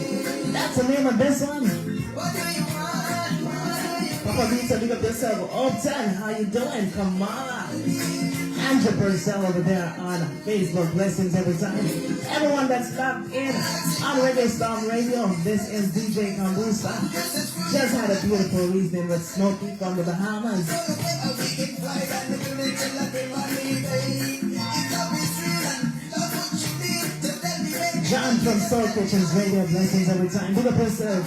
That's the name of this one. Papa Vita, big up yourself. Upton, how you doing? Kamala. Andrew Purcell over there on Facebook. Blessings every time. Everyone that's locked in on Reggae Storm Radio. This is DJ Kambooster. Just had a beautiful evening with Smokie from the Bahamas. John from Soul Kitchens Radio. Blessings every time. Big up yourself.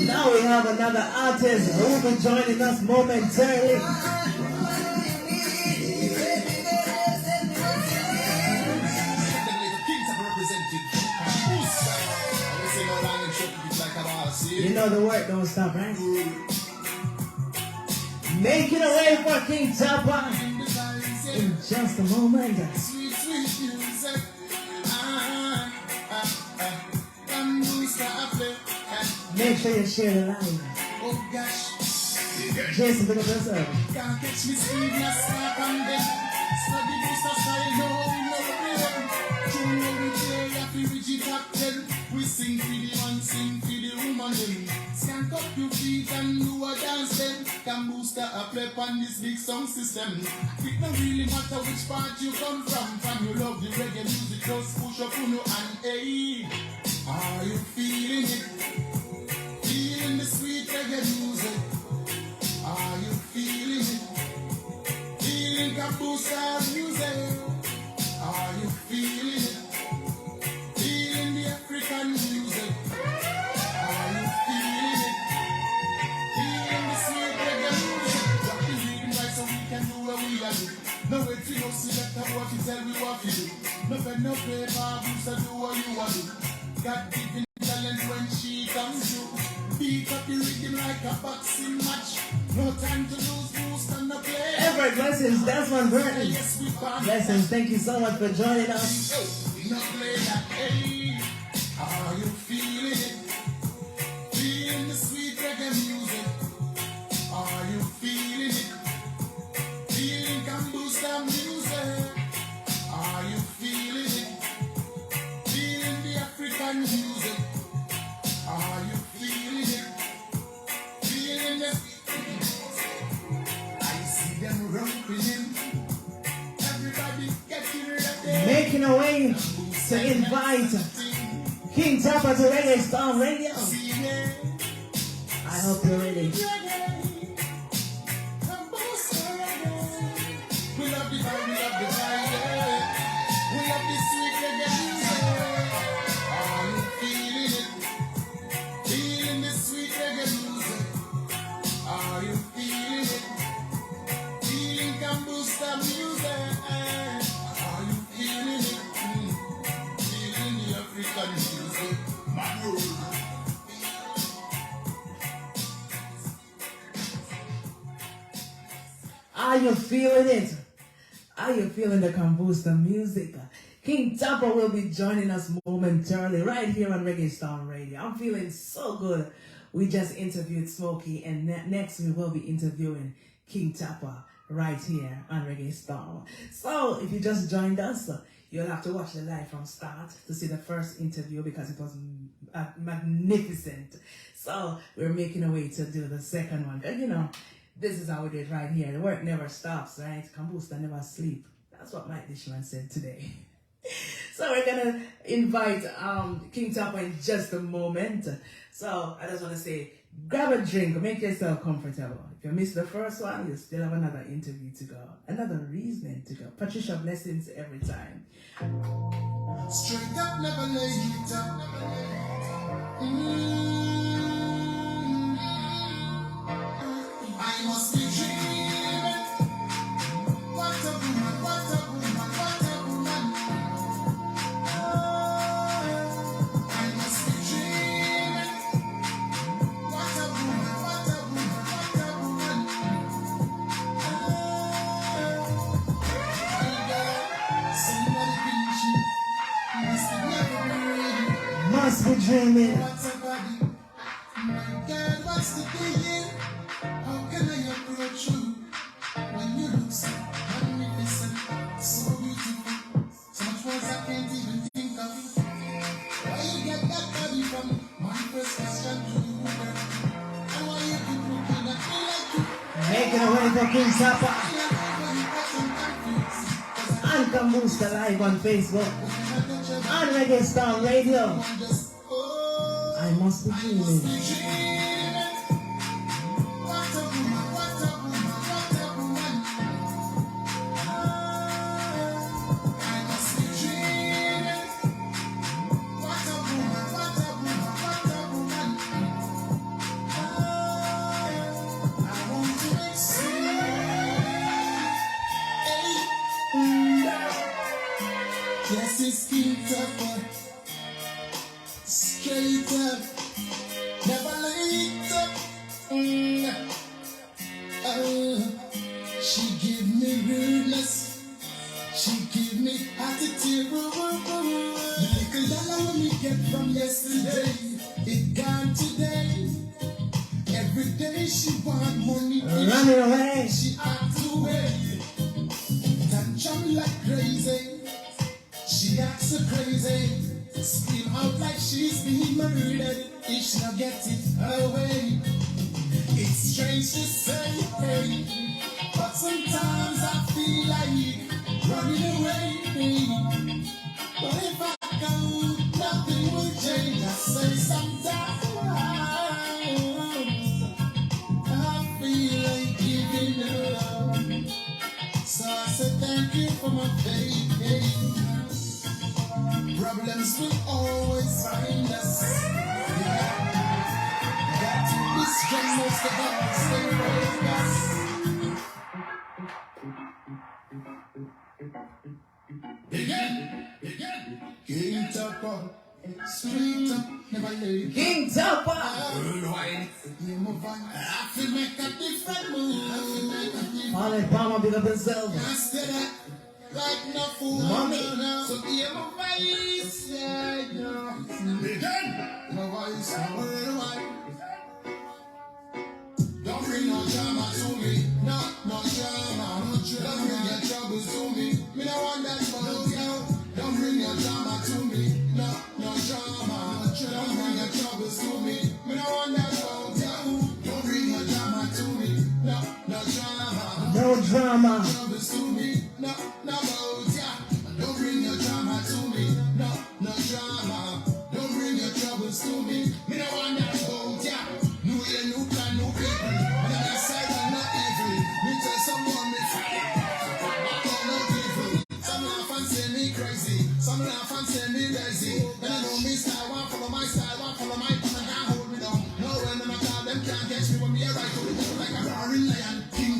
Now we have another artist who will be joining us momentarily. You know the work don't stop, right? Making a way for King Tappa in just a moment. Make sure you share the live. Oh gosh. Jason, big up yourself. Can't catch me speed, not stop and then. Study booster style, no real. Tune no replay, happy with the top 10. We sing for the man, sing for the woman then. Skank up your feet and do a dance then. Kambooster a play on this big sound system. It don't really matter which part you come from. From you love the reggae music, just push up on you and hey. Are you feeling it? Feeling the sweet reggae music. Are you feeling it? Feeling Kambooster music. Are you feeling it? Feeling the African music. Are you feeling it? Feeling the sweet reggae music. Drop the rhythm right so we can do what we are do. No wait to no select what you tell me what to do. No pen, no paper, booster do what you want to do. God given talent when she comes through. Beat up the rhythm like a boxing match. No time to lose, boost and no play. Everett, blessings, Desmond Burton. Yes, we can. Blessings, thank you so much for joining us. No play that, hey. Are you feeling it? Feeling the sweet reggae music. Are you feeling it? Feeling Kambooster music. Are you feeling it? Feeling the African music. Are you feeling it? Feeling the I see them rumping. Everybody getting ready. Making a way to invite King Tappa to Reggae Storm Radio. I hope you're ready. We love the vibe, we love the vibe. Are you feeling it? Are you feeling the Kambooster music? King Tappa will be joining us momentarily right here on Reggae Storm Radio. I'm feeling so good. We just interviewed Smokie, and next we will be interviewing King Tappa right here on Reggae Storm. So if you just joined us, you'll have to watch the live from start to see the first interview because it was magnificent. So we're making a way to do the second one. And you know, this is how we do it right here. The work never stops, right? Kambooster never sleep. That's what Mike Dishman said today. So we're gonna invite King Tappa in just a moment. So I just want to say, grab a drink, make yourself comfortable. If you missed the first one, you still have another interview to go, another reason to go. Patricia, blessings every time. Straight up, never late up. I must be dreaming. What a woman, what a woman, what a woman. I must be dreaming. What a woman, what a woman, what a woman. Somebody preaching. Must be never be ready. Must be dreaming. What's a body? My God, what's the deal? How can I approach you when you look so magnificent, so beautiful, so much words I can't even think of? Why you get that body from my first question to you, girl? And why you keep looking at me like you? Making a way for King Tappa and Kambooster live on Facebook, on Reggae Storm Radio. I must be dreaming. Yes, it's King Tappa, straight up, never late up. She give me rudeness, she give me attitude. The little dollar when we get from yesterday, it gone today. Every day she want money, Running away. she acts away, touch on like crazy. She acts so crazy, scream out like she's been murdered if she don't get it away. It's strange to say, hey, but sometimes I feel like running away. But if I go, nothing will change. I say sometimes I feel like giving up. So I said thank you for my baby. Problems will always find us. Got to be strong, most of all, stay focused. Begin. King Tappa, straight up, never late. King Tappa. Worldwide. I feel make a different move. Fallen Palmer, big up yourself. Instead of like no fool. Mommy. So hear my voice, yeah, yeah. Begin. My voice, worldwide. Don't bring no drama to me. No drama. Don't bring your troubles to me. Me no want that for you. Don't bring your drama to me. No drama. Don't bring your troubles to me. Me no want that for you. Don't bring your drama to me. No drama. No drama. Troubles to me. No about ya. Don't bring your drama to me. No drama. Don't bring your troubles to me. Me no want that about ya. New year, new plan, new people. On the other side, I'm not evil. Me tell someone me fire. I'm not evil. Some laugh and say me crazy. Some laugh and say me lazy. Then I know me style, one follow my style, one follow my pattern, can't hold me down. No when them a call, them can't catch me when me a right to the devil like a roaring lion. King,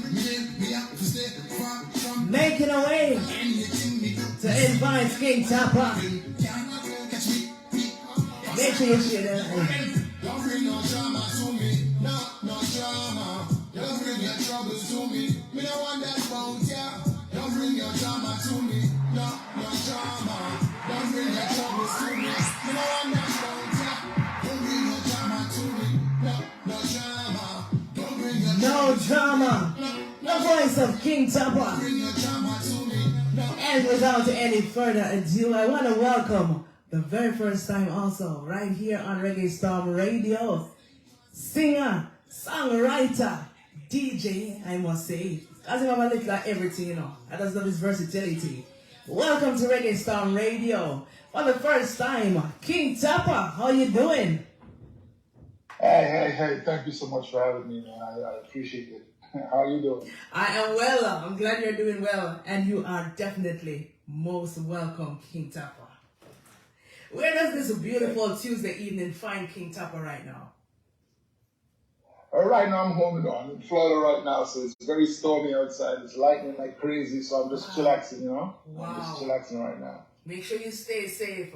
me have to stay far from Making a way anything me do. to invite King Tappa. Can't catch me. Make sure you share that. Don't bring no drama to me. No drama. Don't bring your troubles to me. Me no want that voice of King Tappa. And without any further ado, I want to welcome the very first time also right here on Reggae Storm Radio, singer, songwriter, DJ, I must say. As if I'm a little like everything, you know. I just love his versatility. Welcome to Reggae Storm Radio. For the first time, King Tappa, how you doing? Hey, thank you so much for having me, man. I appreciate it. How are you doing? I am well. I'm glad you're doing well. And you are definitely most welcome, King Tappa. Where does this beautiful Tuesday evening find King Tappa right now? Right now I'm home I'm in Florida right now, so it's very stormy outside. It's lightning like crazy, so I'm just chillaxing, you know? Wow. I'm just chillaxing right now. Make sure you stay safe.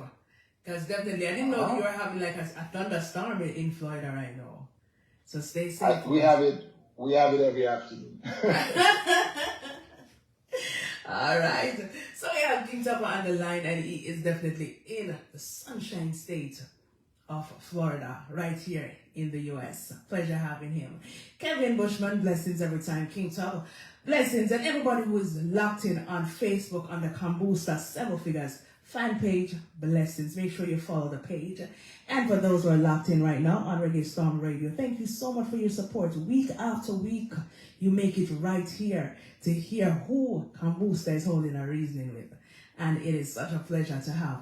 Because definitely, I didn't know you were having like a thunderstorm in Florida right now. So stay safe. We have it every afternoon. All right. So we have King Tappa on the line, and he is definitely in the Sunshine State of Florida, right here in the U.S. Pleasure having him. Kevin Bushman, blessings every time. King Tappa, blessings. And everybody who is locked in on Facebook on the Kambooster Several Figures fan page, blessings. Make sure you follow the page. And for those who are locked in right now on Reggae Storm Radio, thank you so much for your support. Week after week, you make it right here to hear who Kambooster is holding a reasoning with. And it is such a pleasure to have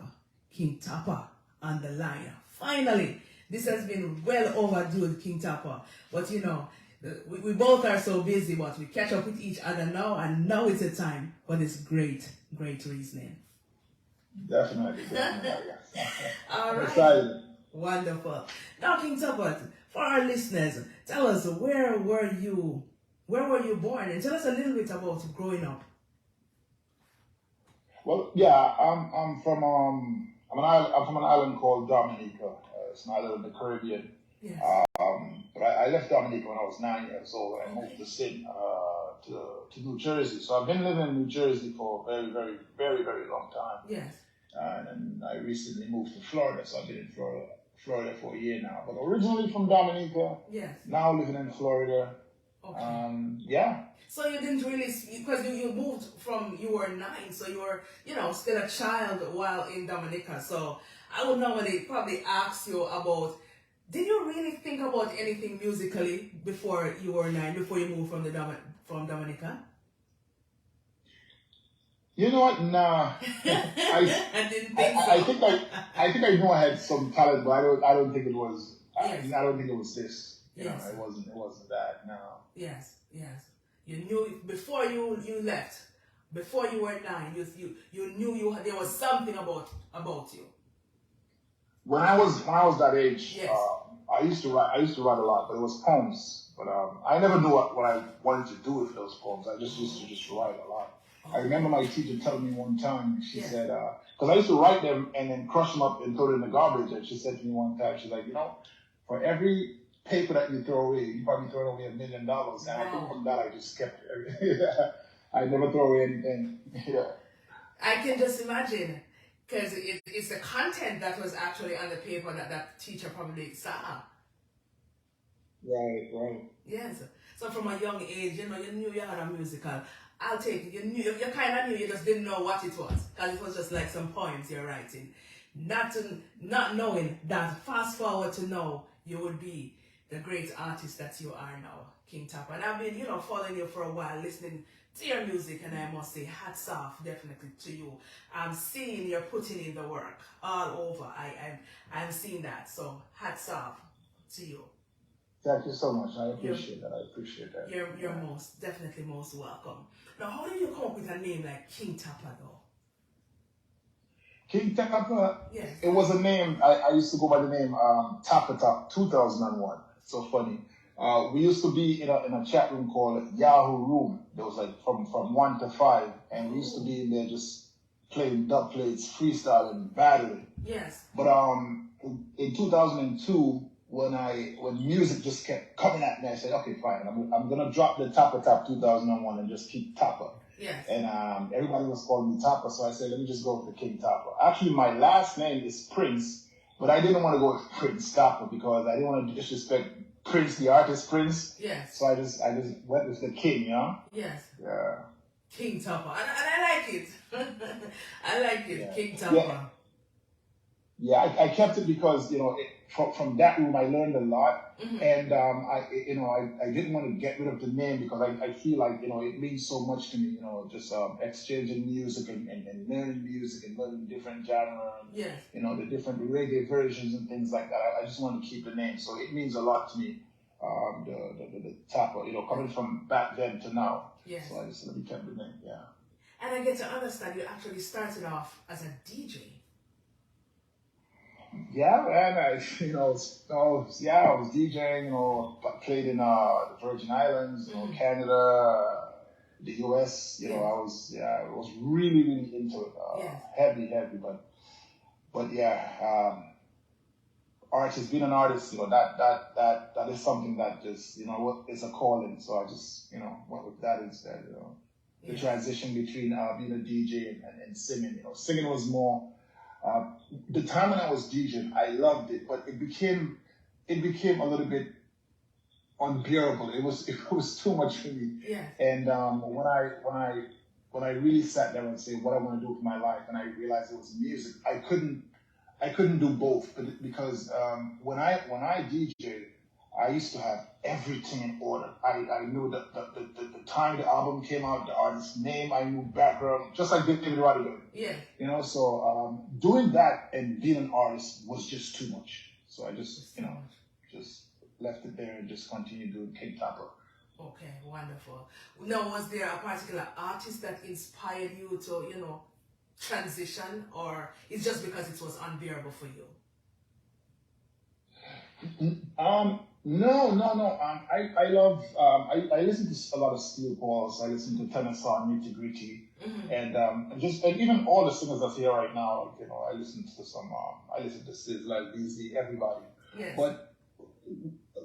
King Tappa on the line. Finally, this has been well overdue, King Tappa. But you know, we both are so busy, but we catch up with each other now, and now it's a time for this great reasoning. Definitely. All right. Excited. Wonderful. Now, King Tappa, for our listeners, tell us, where were you born? And tell us a little bit about growing up. Well, yeah, I'm from an island called Dominica. It's an island in the Caribbean. Yes. But I left Dominica when I was 9 years old. I moved to New Jersey. So I've been living in New Jersey for a very, very, very, very long time. Yes. And then I recently moved to Florida, so I've been in Florida for a year now. But originally from Dominica. Yes. Now living in Florida. Okay. Yeah. So you didn't really, because you moved from, you were 9, so you were, still a child while in Dominica. So I would normally probably ask you about, did you really think about anything musically before you were 9, before you moved from Dominica? You know what? Nah. I didn't think so. I think I know I had some talent, but I don't think it was. Yes. I don't think it was this. Yes. It wasn't that. No. Yes. You knew before you left, before you were 9. You knew there was something about you. When I was that age, yes. I used to write a lot, but it was poems. But I never knew what I wanted to do with those poems. I just used to write a lot. I remember my teacher telling me one time, she said, because I used to write them and then crush them up and throw it in the garbage. And she said to me one time, she's like, for every paper that you throw away, you probably throw away $1 million. And I think from that, I just kept it. I never throw away anything. Yeah. I can just imagine, because it's the content that was actually on the paper that teacher probably saw. Right. Yes. So from a young age, you knew you had a musical. I'll take it. You kind of knew, you just didn't know what it was, because it was just like some poems you're writing. Not knowing that, fast forward to know you would be the great artist that you are now, King Tappa. And I've been, following you for a while, listening to your music, and I must say, hats off definitely to you. I'm seeing you're putting in the work all over. I'm seeing that. So hats off to you. Thank you so much. I appreciate that. You're definitely most welcome. Now, how did you come up with a name like King Tappa, though? King Tappa? Yes. It was a name, I used to go by the name Tappa 2001. So funny. We used to be in a chat room called Yahoo Room. There was like from 1 to 5. And we used to be in there just playing dub plates, freestyling, battling. Yes. But in 2002, when music just kept coming at me, I said, okay, fine. I'm gonna drop the Tappa 2001 and just keep Tappa. Yes. And everybody was calling me Tappa, so I said, let me just go with the King Tappa. Actually, my last name is Prince, but I didn't want to go with Prince Tappa because I didn't want to disrespect Prince, the artist Prince. Yes. So I just went with the king, you know? Yes. Yeah. King Tappa. And I like it. I like it. Yeah. King Tappa. Yeah, I kept it because, you know, from that room I learned a lot. Mm-hmm. And I didn't want to get rid of the name because I feel like, you know, it means so much to me, you know, just exchanging music and learning music and learning different genres. Yes. You know, the different reggae versions and things like that. I just want to keep the name. So it means a lot to me, the Tappa, you know, coming from back then to now. Yes. So I just let me keep the name, yeah. And I get to understand you actually started off as a DJ. Yeah, man. I was DJing. You know, played in the Virgin Islands, you know, Canada, the US. You know, I was really, really into it. Heavy, but yeah. Artist, being an artist, you know, that is something that just, you know, it's a calling. So I just, you know, went with that instead. You know, the transition between being a DJ and singing. You know, singing was more. The time when I was DJing, I loved it, but it became a little bit unbearable. It was too much for me. Yeah. And when I really sat there and said what I want to do with my life, and I realized it was music, I couldn't do both because when I DJed, I used to have everything in order. I knew the time the album came out, the artist's name, I knew background, just like David Roddy. Yeah. You know, so doing that and being an artist was just too much. So I just, you know, just left it there and just continued doing King Tappa. Okay, wonderful. Now, was there a particular artist that inspired you to, you know, transition, or it's just because it was unbearable for you? No. I love. I listen to a lot of Steel Pulse. I listen to Tennyson, Nitty Gritty, and even all the singers that's here right now. Like, you know, I listen to some. I listen to Sizzla, BZ, everybody. Yes. But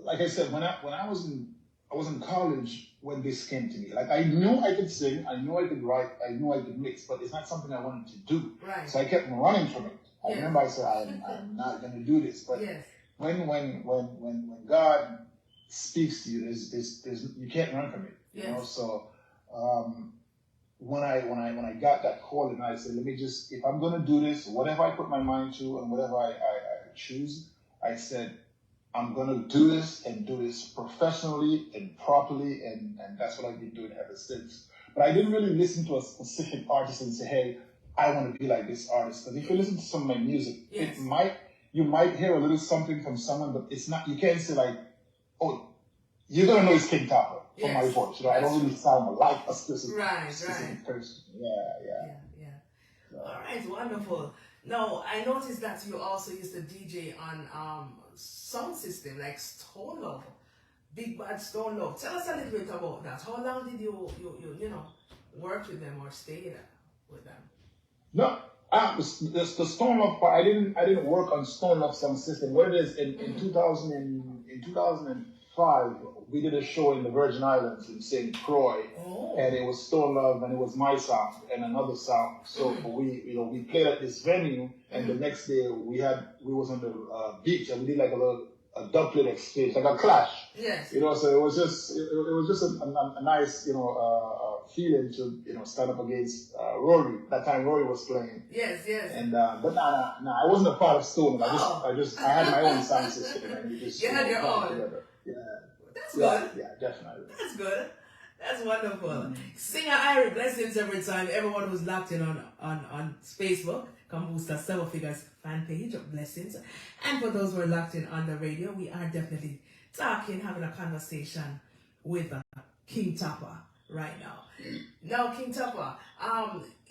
like I said, when I was in college when this came to me. Like, I knew I could sing, I knew I could write, I knew I could mix, but it's not something I wanted to do. Right. So I kept running from it. I remember I said, I'm not going to do this. But when God speaks to you, there's you can't run from it. You know. So when I got that call, and I said, let me just, if I'm going to do this, whatever I put my mind to and whatever I choose, I said, I'm going to do this and do this professionally and properly, and that's what I've been doing ever since. But I didn't really listen to a specific artist and say, hey, I want to be like this artist. Because if you listen to some of my music, you might hear a little something from someone, but it's not, you can't say like, oh, you're going to know it's King Tappa from my voice. You know, I don't really sound like a specific person. Yeah. All right, wonderful. Now, I noticed that you also used to DJ on sound system like Stone Love, Big Bad Stone Love. Tell us a little bit about that. How long did you work with them or stay with them? No, the Stone Love part, I didn't work on Stone Love sound system. What it is, in 2005, we did a show in the Virgin Islands in St. Croix, and it was Stone Love, and it was my sound and another sound. So we played at this venue, and the next day we was on the beach, and we did like a doublet exchange, like a clash. Yes. You know, so it was just a nice feeling to stand up against Rory. That time Rory was playing. Yes. And but I wasn't a part of Stone. I had my own sound system, and we just you had your own. Together. Yeah. That's good. Yeah, definitely. That's good. That's wonderful. Singer Irie, blessings every time. Everyone who's locked in on Facebook, Kambooster 7 Figures fan page, blessings. And for those who are locked in on the radio, we are definitely having a conversation with King Tappa right now. Now, King Tappa,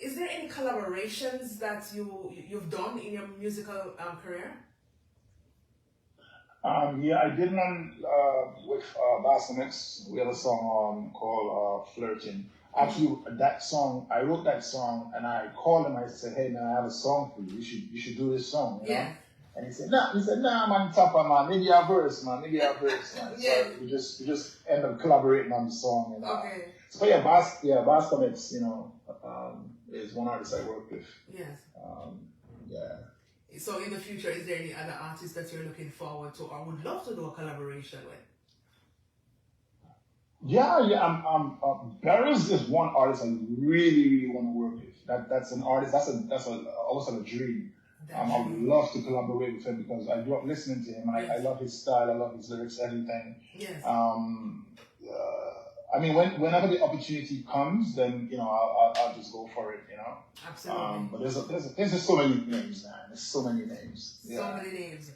is there any collaborations that you've done in your musical career? Yeah, I did one with Bahamas. We have a song called Flirting. Actually, that song, I wrote that song, and I called him. I said, hey, man, I have a song for you. You should do this song, you know? And he said, nah, man, Tappa, man. Maybe a verse, man. So we just end up collaborating on the song. And, So yeah, Bahamas, is one artist I work with. Yes. Yeah. So in the future, is there any other artists that you're looking forward to or would love to do a collaboration with? Yeah. Barry's is one artist I really, really want to work with. That's an artist. That's also a dream. I would love to collaborate with him because I grew up listening to him, and I love his style. I love his lyrics, everything. Yes. I mean, whenever the opportunity comes, then I'll just go for it. Absolutely. But there's just so many names, man. There's so many names. Yeah. So many names.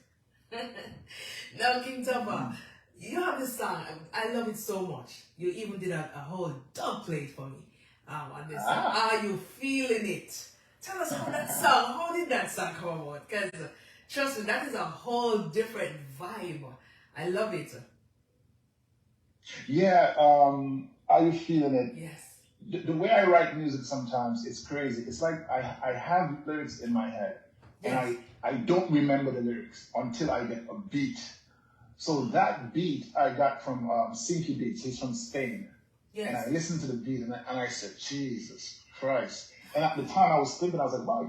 Now, King Tappa, you have this song. I love it so much. You even did a whole dub plate for me on this song. Are you feeling it? Tell us how did that song come about? Because trust me, that is a whole different vibe. I love it. Yeah. Are you feeling it? Yes. The way I write music sometimes, it's crazy. It's like I have lyrics in my head, and I don't remember the lyrics until I get a beat. So that beat I got from Smokie Beats. He's from Spain. Yes. And I listened to the beat, and I said, Jesus Christ. And at the time I was thinking, I was like, wow,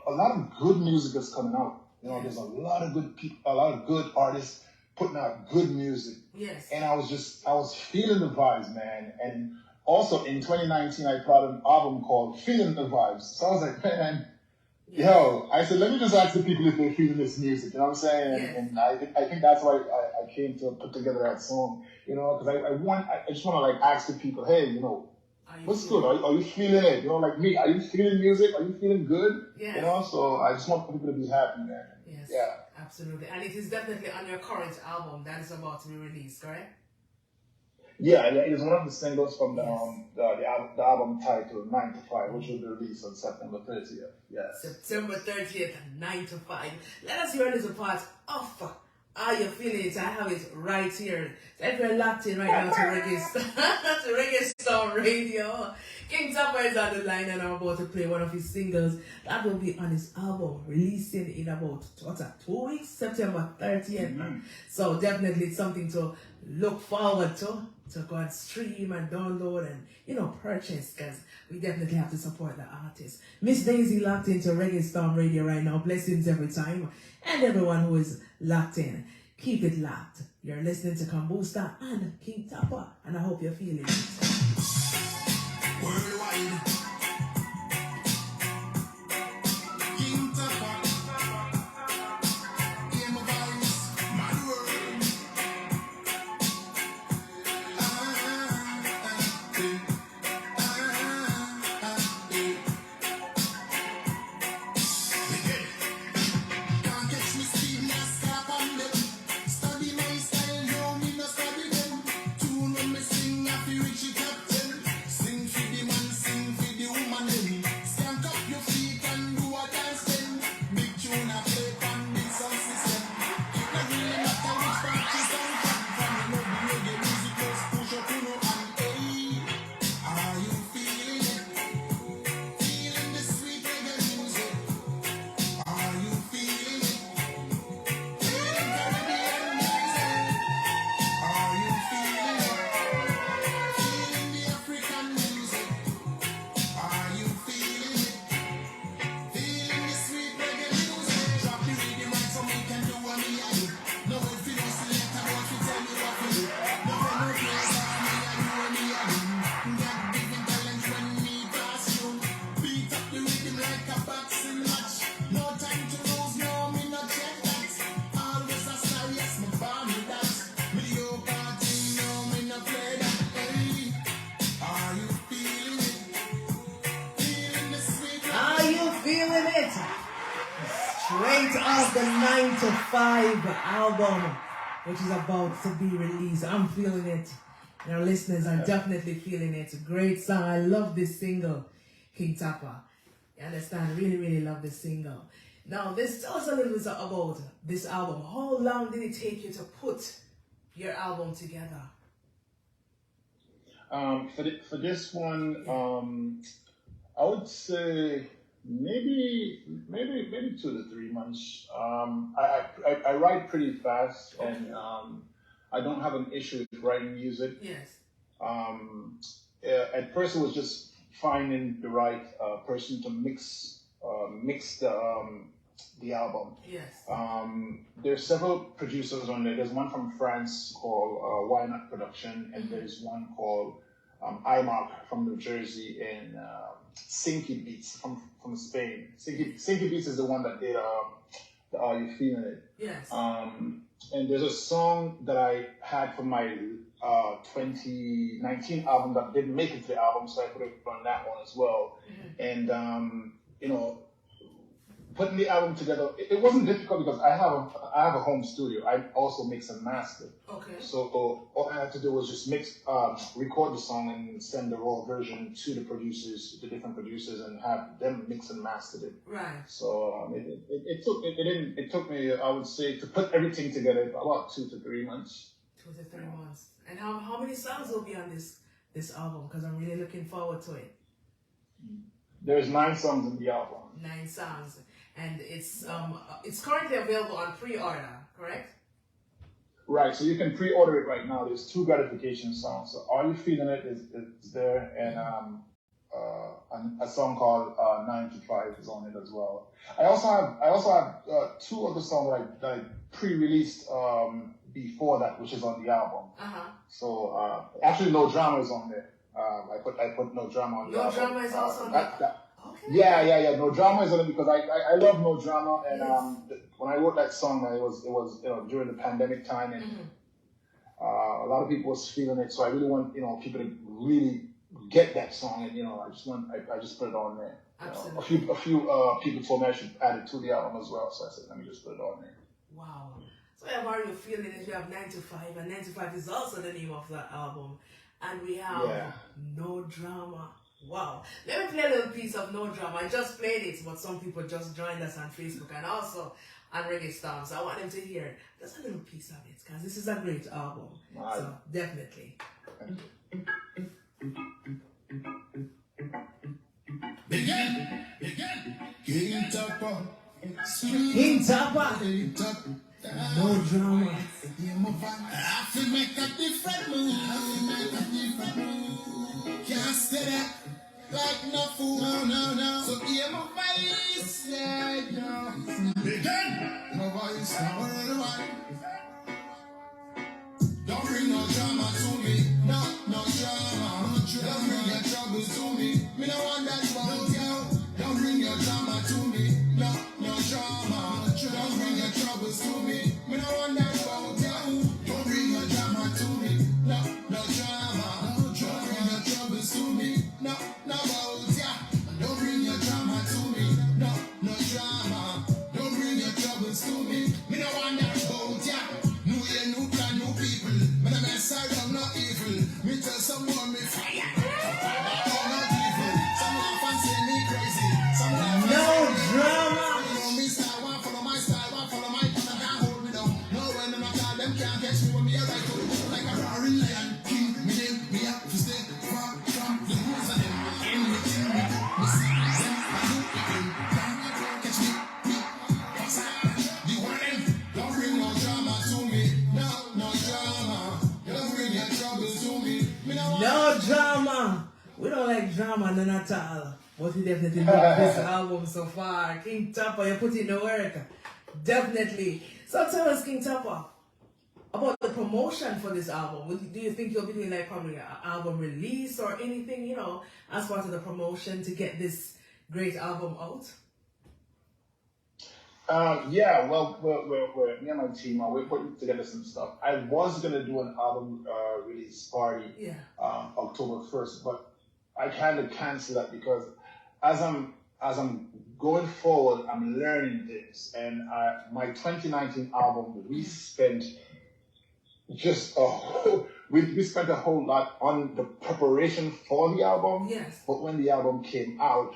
a lot of good music is coming out. There's a lot of good people, a lot of good artists putting out good music. Yes. And I was feeling the vibes, man. And also in 2019, I put out an album called Feeling the Vibes. So I was like, man, I said, let me just ask the people if they're feeling this music. You know what I'm saying? Yes. And I think that's why I came to put together that song. Because I just want to like ask the people, hey, what's good? Are you feeling it? Like me, are you feeling music? Are you feeling good? Yes. So I just want people to be happy, man. Yes. Yeah. Absolutely. And it is definitely on your current album that is about to be released, correct? Yeah, it is one of the singles from the album titled 9 to 5, which will be released on September 30th. Yes. September 30th, 9 to 5. Let us hear a little part of Are You Feeling It? I have it right here. So if you're locked in right now to Reggae Star Radio, King Tappa is on the line and I'm about to play one of his singles that will be on his album, releasing in about 2 weeks, September 30th. Mm-hmm. So definitely it's something to look forward to go and stream and download and purchase, because we definitely have to support the artists. Miss Daisy locked into Reggae Storm Radio right now. Blessings every time, and everyone who is locked in, keep it locked. You're listening to Kambooster and King Tappa, and I hope you're feeling it. Worldwide. King Tappa. Hear my voice, my word. Can't catch me speed, now stop on them. Study my style, no, me no study them. Tune when me sing, I feel rich captain. Sing for the man, sing for the woman them. Stamp up your feet and do what I send. Big tune I play on big sound system. It not really matter which part you sound from. You know the reggae music, just push up, and hey, are you feeling it? Feeling the sweet reggae music? Are you feeling it? Feeling Caribbean music? Are you feeling it? Feeling the African music? Are you feeling it? Feeling the sweet reggae music? Drop the rhythm right so we can do what me I do. No if you don't select, I don't you tell me what to do. No no place on me and you and me I do. Got different talents when me pass you. Beat up the rhythm like a boxing match. No time to lose, no me no check that. Always a style, yes me born with that. Mediocre thing, no me no play that. Hey, are you feeling it? Feeling the sweet Are you feeling it? Straight off the 9 to 5 album, which is about to be released. I'm feeling it. And our listeners are definitely feeling it. Great song. I love this single, King Tappa. You understand? Really, really love this single. Now, tell us a little bit about this album. How long did it take you to put your album together? For this one, I would say maybe 2 to 3 months. I write pretty fast, and I don't have an issue with writing music. Yes. At first, it was just finding the right person to mix the the album. Yes. There's several producers on there. There's one from France called Why Not Production, and there's one called iMark from New Jersey, and Smokie Beats from Spain. Smokie Beats is the one that did the Are You Feeling It? Yes. And there's a song that I had for my 2019 album that didn't make it to the album, so I put it on that one as well. And you know, putting the album together, it wasn't difficult because I have a home studio. I also mix and master. Okay. So all I had to do was just record the song and send the raw version to the different producers, and have them mix and master it. Right. So it took me, I would say, to put everything together about 2 to 3 months. 2 to 3 months. And how many songs will be on this album? Because I'm really looking forward to it. There's 9 songs in the album. 9 songs. And it's currently available on pre-order, correct? Right, so you can pre-order it right now. There's 2 gratification songs. So Are You Feeling It is there, and a song called 9 to 5 is on it as well. I also have 2 other songs that I pre-released before that, which is on the album. So actually, No Drama is on there. I put No Drama on the album. No Drama is also on that. Okay. Yeah. No Drama is on it because I love No Drama, and when I wrote that song, it was during the pandemic time, and a lot of people was feeling it. So I really want people to really get that song, and I just put it on there. Absolutely. A few people told me I should add it to the album as well, so I said let me just put it on there. Wow. So we have Are You Feeling It? We have 9 to 5, and 9 to 5 is also the name of that album, and we have No Drama. Wow. Let me play a little piece of No Drama. I just played it, but some people just joined us on Facebook and also on Reggae Storm. So I want them to hear just a little piece of it, because this is a great album. Wow. So definitely. Begin. King Tappa. King Tappa. No Drama. I feel make a different move. Can't stay there like no fool. No. So hear my voice, yeah. Begin. My voice, don't bring no drama to me. No drama. Don't bring your troubles to me. Me no want that about you. Don't bring your drama to me. No drama. Don't bring your troubles to me. Me no want that about you. Don't bring your drama to me. No drama. Don't bring your troubles to me. No about ya. Don't bring your drama to me. No drama. Don't bring your troubles to me. Me no want that about ya. New year, new plan, new people. Me no mess around, no evil. Me tell someone me fire. No evil. Someone fancy me crazy. Someone No Drama. follow me style, one follow my style, one follow my plan. I can't hold me down. No when them call them can't catch me when me a right to like a roaring lion. King, me name, me have to stay far from the rules of them. Anything me do, me see them. I do it them. Can't catch me. The one them don't bring no drama to me. No drama. Don't bring your troubles to me. Me no want No Drama. We don't like drama, none at all. But we definitely love this album so far. King Tappa, you put in the work. Definitely. So tell us, King Tappa, about the promotion for this album. Do you think you'll be doing like probably an album release or anything, as part of the promotion to get this great album out? Yeah, well, we're me and my team, we're putting together some stuff. I was gonna do an album release party, October 1st, but I kind of canceled that because as I'm going forward, I'm learning things, and my 2019 album, we spent we spent a whole lot on the preparation for the album. Yes. But when the album came out,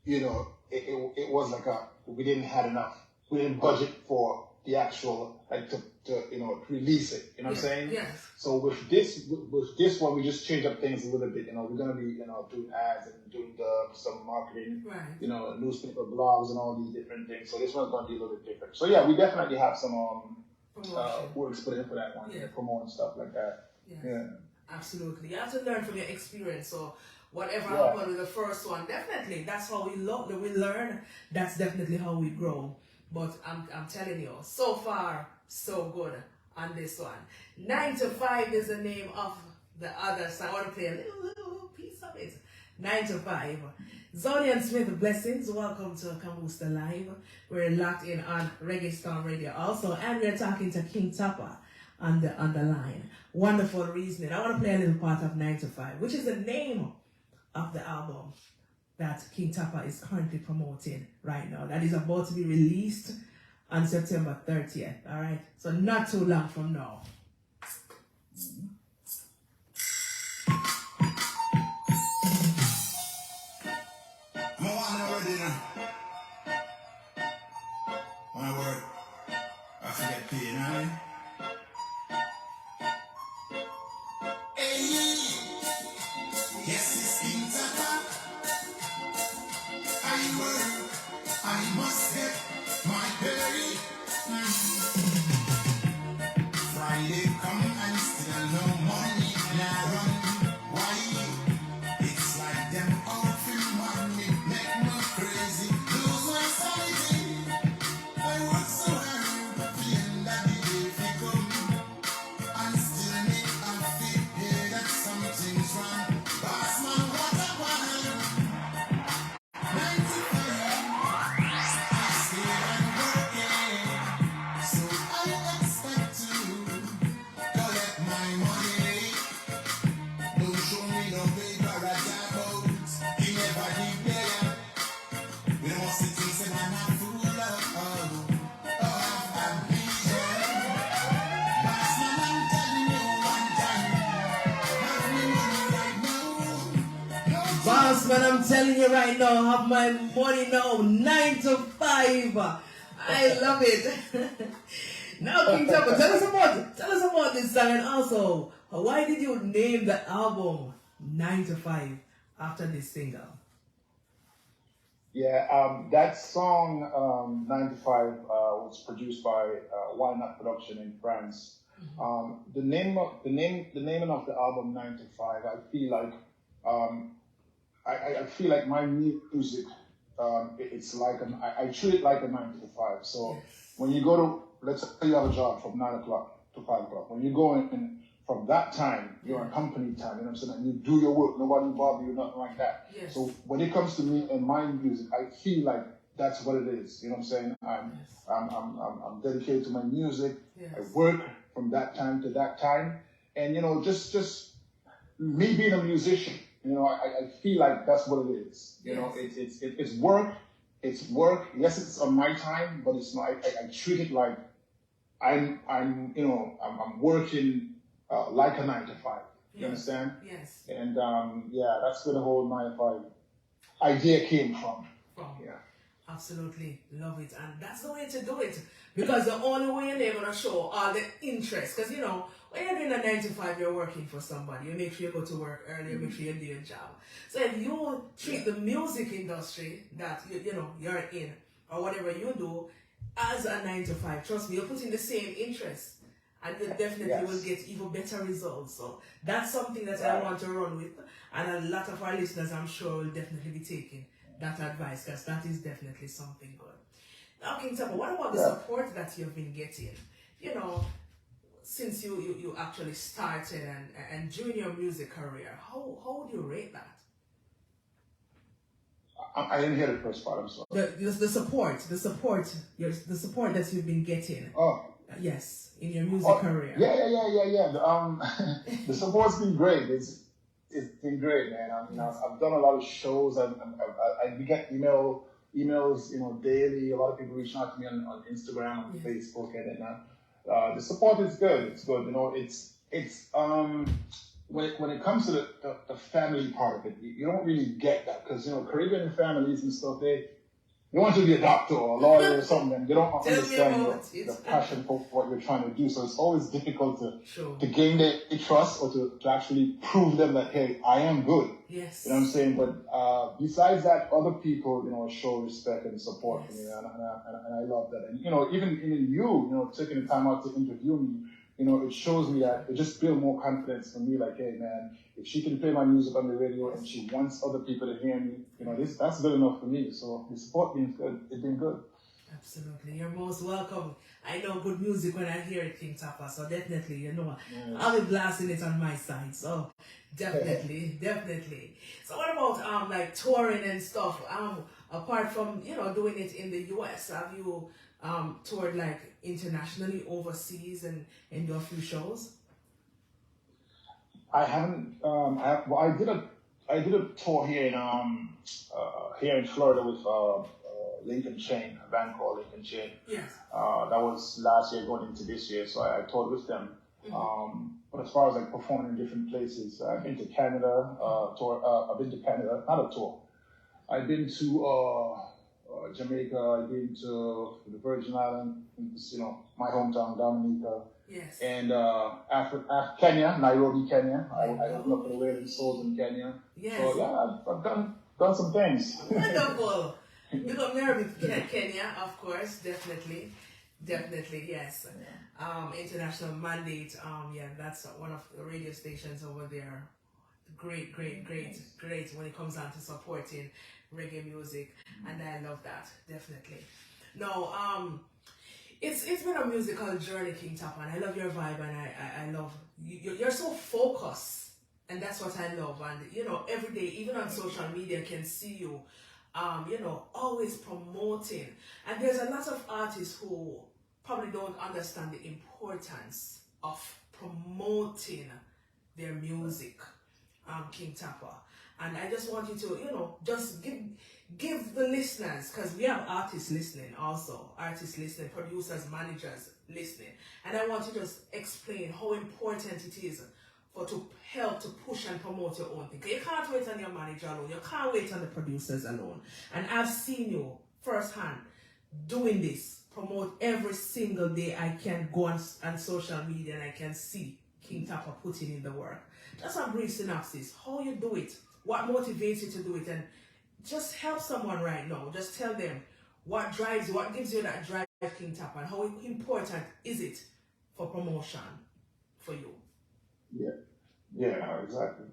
it was like we didn't have enough. We didn't budget for the actual to release it. You know what I'm saying? Yes. So with this one, we just changed up things a little bit. We're gonna be doing ads and doing some marketing. Right. Newspaper blogs and all these different things. So this one's gonna be a little bit different. So yeah, we definitely have some works put in for that one. Yeah. Promote and stuff like that. Yes. Yeah. Absolutely. You have to learn from your experience. So whatever happened with the first one, definitely that's how we learn. That's definitely how we grow. But I'm telling you, so far, so good on this one. 9 to 5 is the name of the other song. I want to play a little piece of it. 9 to 5. Zodian Smith, blessings. Welcome to Kambooster Live. We're locked in on Reggae Storm Radio also, and we're talking to King Tappa on the line. Wonderful reasoning. I want to play a little part of 9 to 5, which is the name of the album that King Tappa is currently promoting right now. That is about to be released on September 30th. All right, so not too long from now. My word, I forget pain, right? Hey, yes, it's King Tappa. I work, I must get my pay. Friday come and still no money now run. Why? It's like them out for money, make me crazy, lose my sanity. I work so hard, but the end of the day we come, and still me I feel hey, that something's wrong. Boss man, what a while. 95, I stay and working, so I expect to collect my money. Don't show me no paper I got out. He never did better. We don't see things and I'm not fool of ambition. Boss man, I'm telling you one time. Have me money right now. No Boss man, I'm telling you right now, have my money now, 9 to 5. I love it. Now, King Tappa, tell us about this song, and also, why did you name the album 9 to 5 after this single? Yeah, that song, 95, was produced by Why Not Production in France. The naming of the album 9 to 5, I feel like I feel like my music, it's like I treat it like a 9 to 5. So when you go to, let's say you have a job from 9 o'clock to 5 o'clock. When you go in from that time, you're on company time, you know what I'm saying? And you do your work, nobody bother you, nothing like that. Yes. So when it comes to me and my music, I feel like that's what it is. You know what I'm saying? I'm dedicated to my music. Yes. I work from that time to that time. And you know, just me being a musician, you know, I feel like that's what it is. You know, it's work. It's work. Yes, it's on my time, but it's not. I treat it like I'm working like a 9 to 5. You understand? Yes. And yeah, that's where the whole 9 to 5 idea came from. Yeah. Absolutely love it, and that's the way to do it, because the only way you're going to show all the interest, because you know when you're doing a 9 to 5, you're working for somebody. You make sure you go to work early, you make sure you do your job. So if you treat the music industry that you're in, or whatever you do, as a 9 to 5, trust me, you're putting the same interest, and you definitely will get even better results. So that's something that I want to run with, and a lot of our listeners, I'm sure, will definitely be taking that advice, because that is definitely something good. Now, King Tappa, what about the support that you've been getting? You know, since you actually started and during your music career, how would you rate that? I didn't hear the first part. I'm sorry. The support that you've been getting. Oh. Yes, in your music career. Yeah. The support's been great. It's been great, man. I mean, I've done a lot of shows. I get emails, you know, daily. A lot of people reaching out to me on Instagram, on Facebook, and the support is good. It's good. You know, it's when it comes to the family part of it, you don't really get that, because you know, Caribbean families and stuff, they want you to be a doctor or a lawyer or something, and they don't understand the passion for what you're trying to do. So it's always difficult to gain their trust, or to actually prove them that, hey, I am good. Yes. You know what I'm saying? But besides that, other people, you know, show respect and support for me, and I love that. And you know, even you taking the time out to interview me, you know, it shows me that it just builds more confidence for me. Like, hey, man, if she can play my music on the radio and she wants other people to hear me, you know, that's good enough for me. So the support being good, it's been good. Absolutely. You're most welcome. I know good music when I hear it, King Tappa, so definitely, Yes. I'll be blasting it on my side. So definitely, definitely. So what about like touring and stuff? Apart from, doing it in the US, have you toured like internationally overseas and do a few shows? I haven't. Well, I did a tour here in Florida with Lincoln Chain, a band called Lincoln Chain. Yes. That was last year going into this year, so I toured with them. But as far as like performing in different places, I've been to Canada. I've been to Canada, not a tour. I've been to Jamaica. I've been to the Virgin Islands. My hometown, Dominica. Yes. And Kenya, Nairobi, Kenya. I opened up for the Wailing Souls in Kenya. Yes. So yeah, I've done some things. Wonderful. You got married with Kenya, of course, definitely, yes. International mandate. Yeah, that's one of the radio stations over there. Great when it comes down to supporting reggae music, and I love that definitely. No, it's been a musical journey, King Tappa, and I love your vibe, and I love you're so focused, and that's what I love. And every day, even on social media, I can see you, always promoting. And there's a lot of artists who probably don't understand the importance of promoting their music, King Tappa. And I just want you to, just give the listeners, because we have artists listening also, producers, managers listening. And I want you to just explain how important it is to help to push and promote your own thing. You can't wait on your manager alone. You can't wait on the producers alone. And I've seen you firsthand doing this, promote every single day. I can go on social media and I can see King Tappa putting in the work. Just a brief synopsis, how you do it, what motivates you to do it, and just help someone right now. Just tell them what gives you that drive, King Tappa, and how important is it for promotion for you? Yeah, exactly.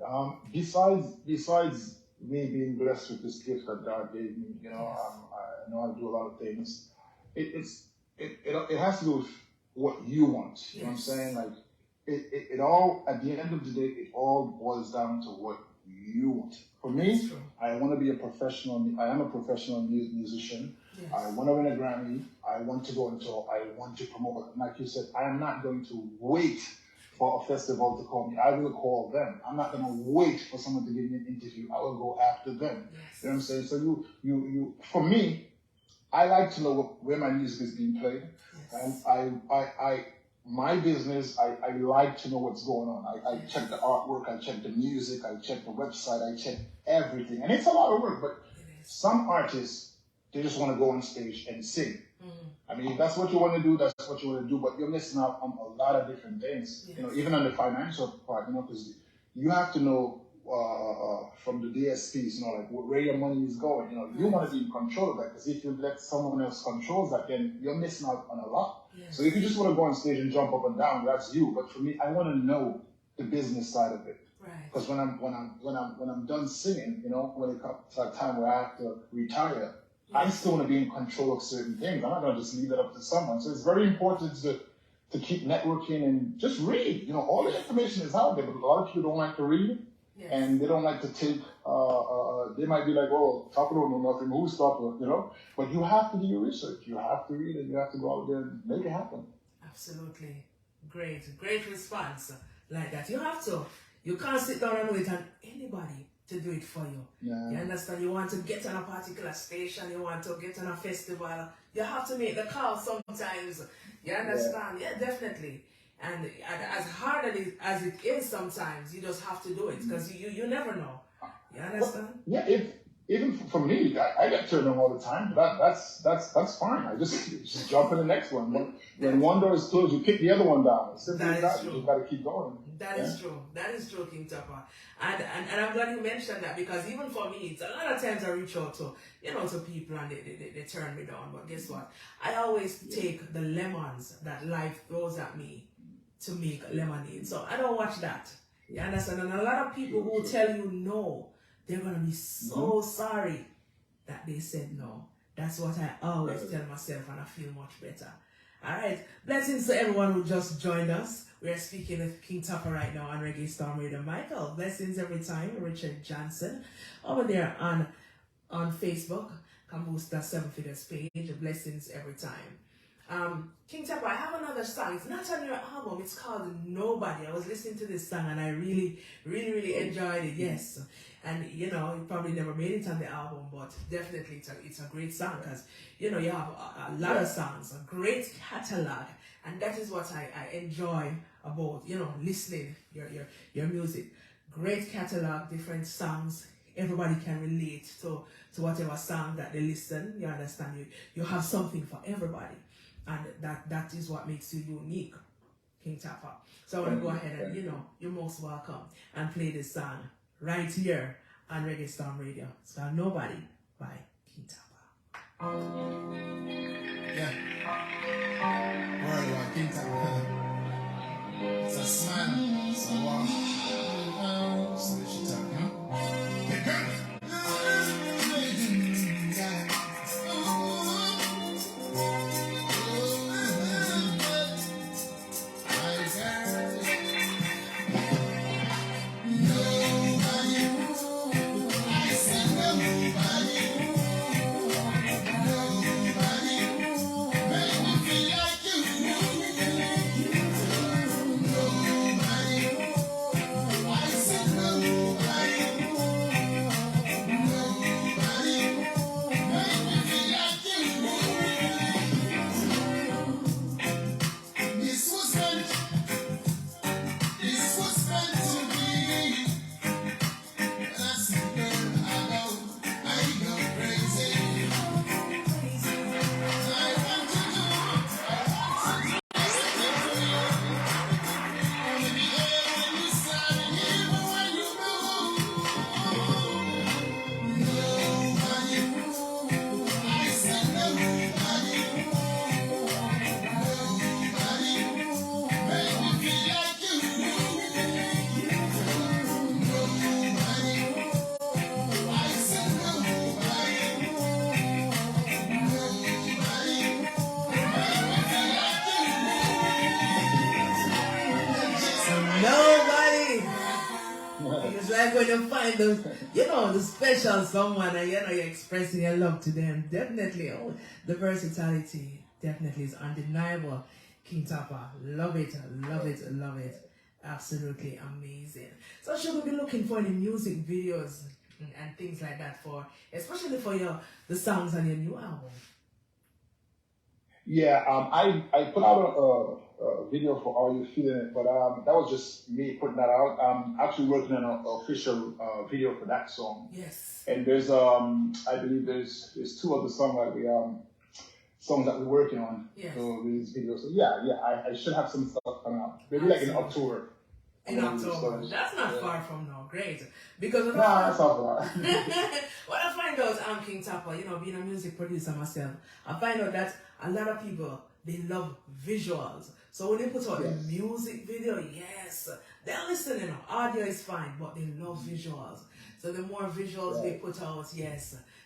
Besides me being blessed with this gift that God gave me, I know how to do a lot of things. It has to do with what you want. You know what I'm saying? Like it all, at the end of the day, it all boils down to what you want. For me, I want to be a professional. I am a professional musician. Yes. I want to win a Grammy. I want to go on tour. I want to promote. Like you said, I am not going to wait for a festival to call me. I will call them. I'm not going to wait for someone to give me an interview. I will go after them. Yes. You know what I'm saying? So you for me, I like to know where my music is being played. Yes. And my business, I like to know what's going on. I check the artwork, I check the music, I check the website, I check everything. And it's a lot of work, but some artists, they just want to go on stage and sing. I mean, if that's what you want to do, that's what you want to do, but you're missing out on a lot of different things. Yes. Even on the financial part, because you have to know from the DSPs, like where your money is going. You want to be in control of that, because if you let someone else control that, then you're missing out on a lot. Yes. So if you just want to go on stage and jump up and down, that's you. But for me, I want to know the business side of it. Right. Because when I'm done singing, when it comes to that time where I have to retire, I still want to be in control of certain things. I'm not going to just leave it up to someone. So it's very important to keep networking and just read. All the information is out there, but a lot of people don't like to read. Yes. And they don't like to take, they might be like, oh, Tappa don't know nothing, who's Tappa, But you have to do your research. You have to read it. You have to go out there and make it happen. Absolutely. Great response like that. You have to. You can't sit down and wait on anybody to do it for you. Yeah. You understand? You want to get on a particular station, you want to get on a festival, you have to make the call sometimes. You understand? Yeah, definitely. And as hard as it is sometimes, you just have to do it, because you never know. You understand? Well, yeah, even for me, I get turned on all the time. That's fine. I just jump in the next one. When one door is closed, you kick the other one down. That is true. You just got to keep going. That is true. That is true, King Tappa. And I'm glad you mentioned that, because even for me, it's a lot of times I reach out to to people and they turn me down. But guess what? I always take the lemons that life throws at me to make lemonade. So I don't watch that. You understand? And a lot of people who tell you no, they're going to be so sorry that they said no. That's what I always tell myself, and I feel much better. All right. Blessings to everyone who just joined us. We are speaking with King Tappa right now on Reggae Storm Radio. Michael, blessings every time. Richard Johnson over there on Facebook, Kambooster 7 Figures page. Blessings every time. King Tappa, I have another song. It's not on your album. It's called Nobody. I was listening to this song and I really, really, really enjoyed it. Yes. And, you know, it probably never made it on the album, but definitely it's a great song because, you know, you have a lot of songs, a great catalog. And that is what I enjoy about, you know, listening your music. Great catalog, different songs. Everybody can relate to whatever song that they listen. You understand? You have something for everybody. And that is what makes you unique, King Tappa. So I want to go ahead and, you know, you're most welcome and play this song right here on Reggae Storm Radio. It's called Nobody by King Tappa. Yeah. Worldwide, King Tappa. It's a smile. It's a walk. So we should talk, huh? Hey, girl. When you find the special someone and you're expressing your love to them, definitely, the versatility definitely is undeniable. King Tappa, love it, love it, love it. Absolutely amazing. So should we be looking for any music videos and things like that especially for the songs on your new album? Yeah, I put out a video for All You Feeling It, but that was just me putting that out. I'm actually working on an official video for that song. Yes. And there's I believe there's two other songs that we're working on for these videos. So I should have some stuff coming out. Maybe like in October. In October. That's not far from now. Great. Because that's not far. what I find out, King Tappa, you know, being a music producer myself, I find out that a lot of people, they love visuals. So when they put out a music video, they're listening. Audio is fine, but they love visuals. So the more visuals they put out,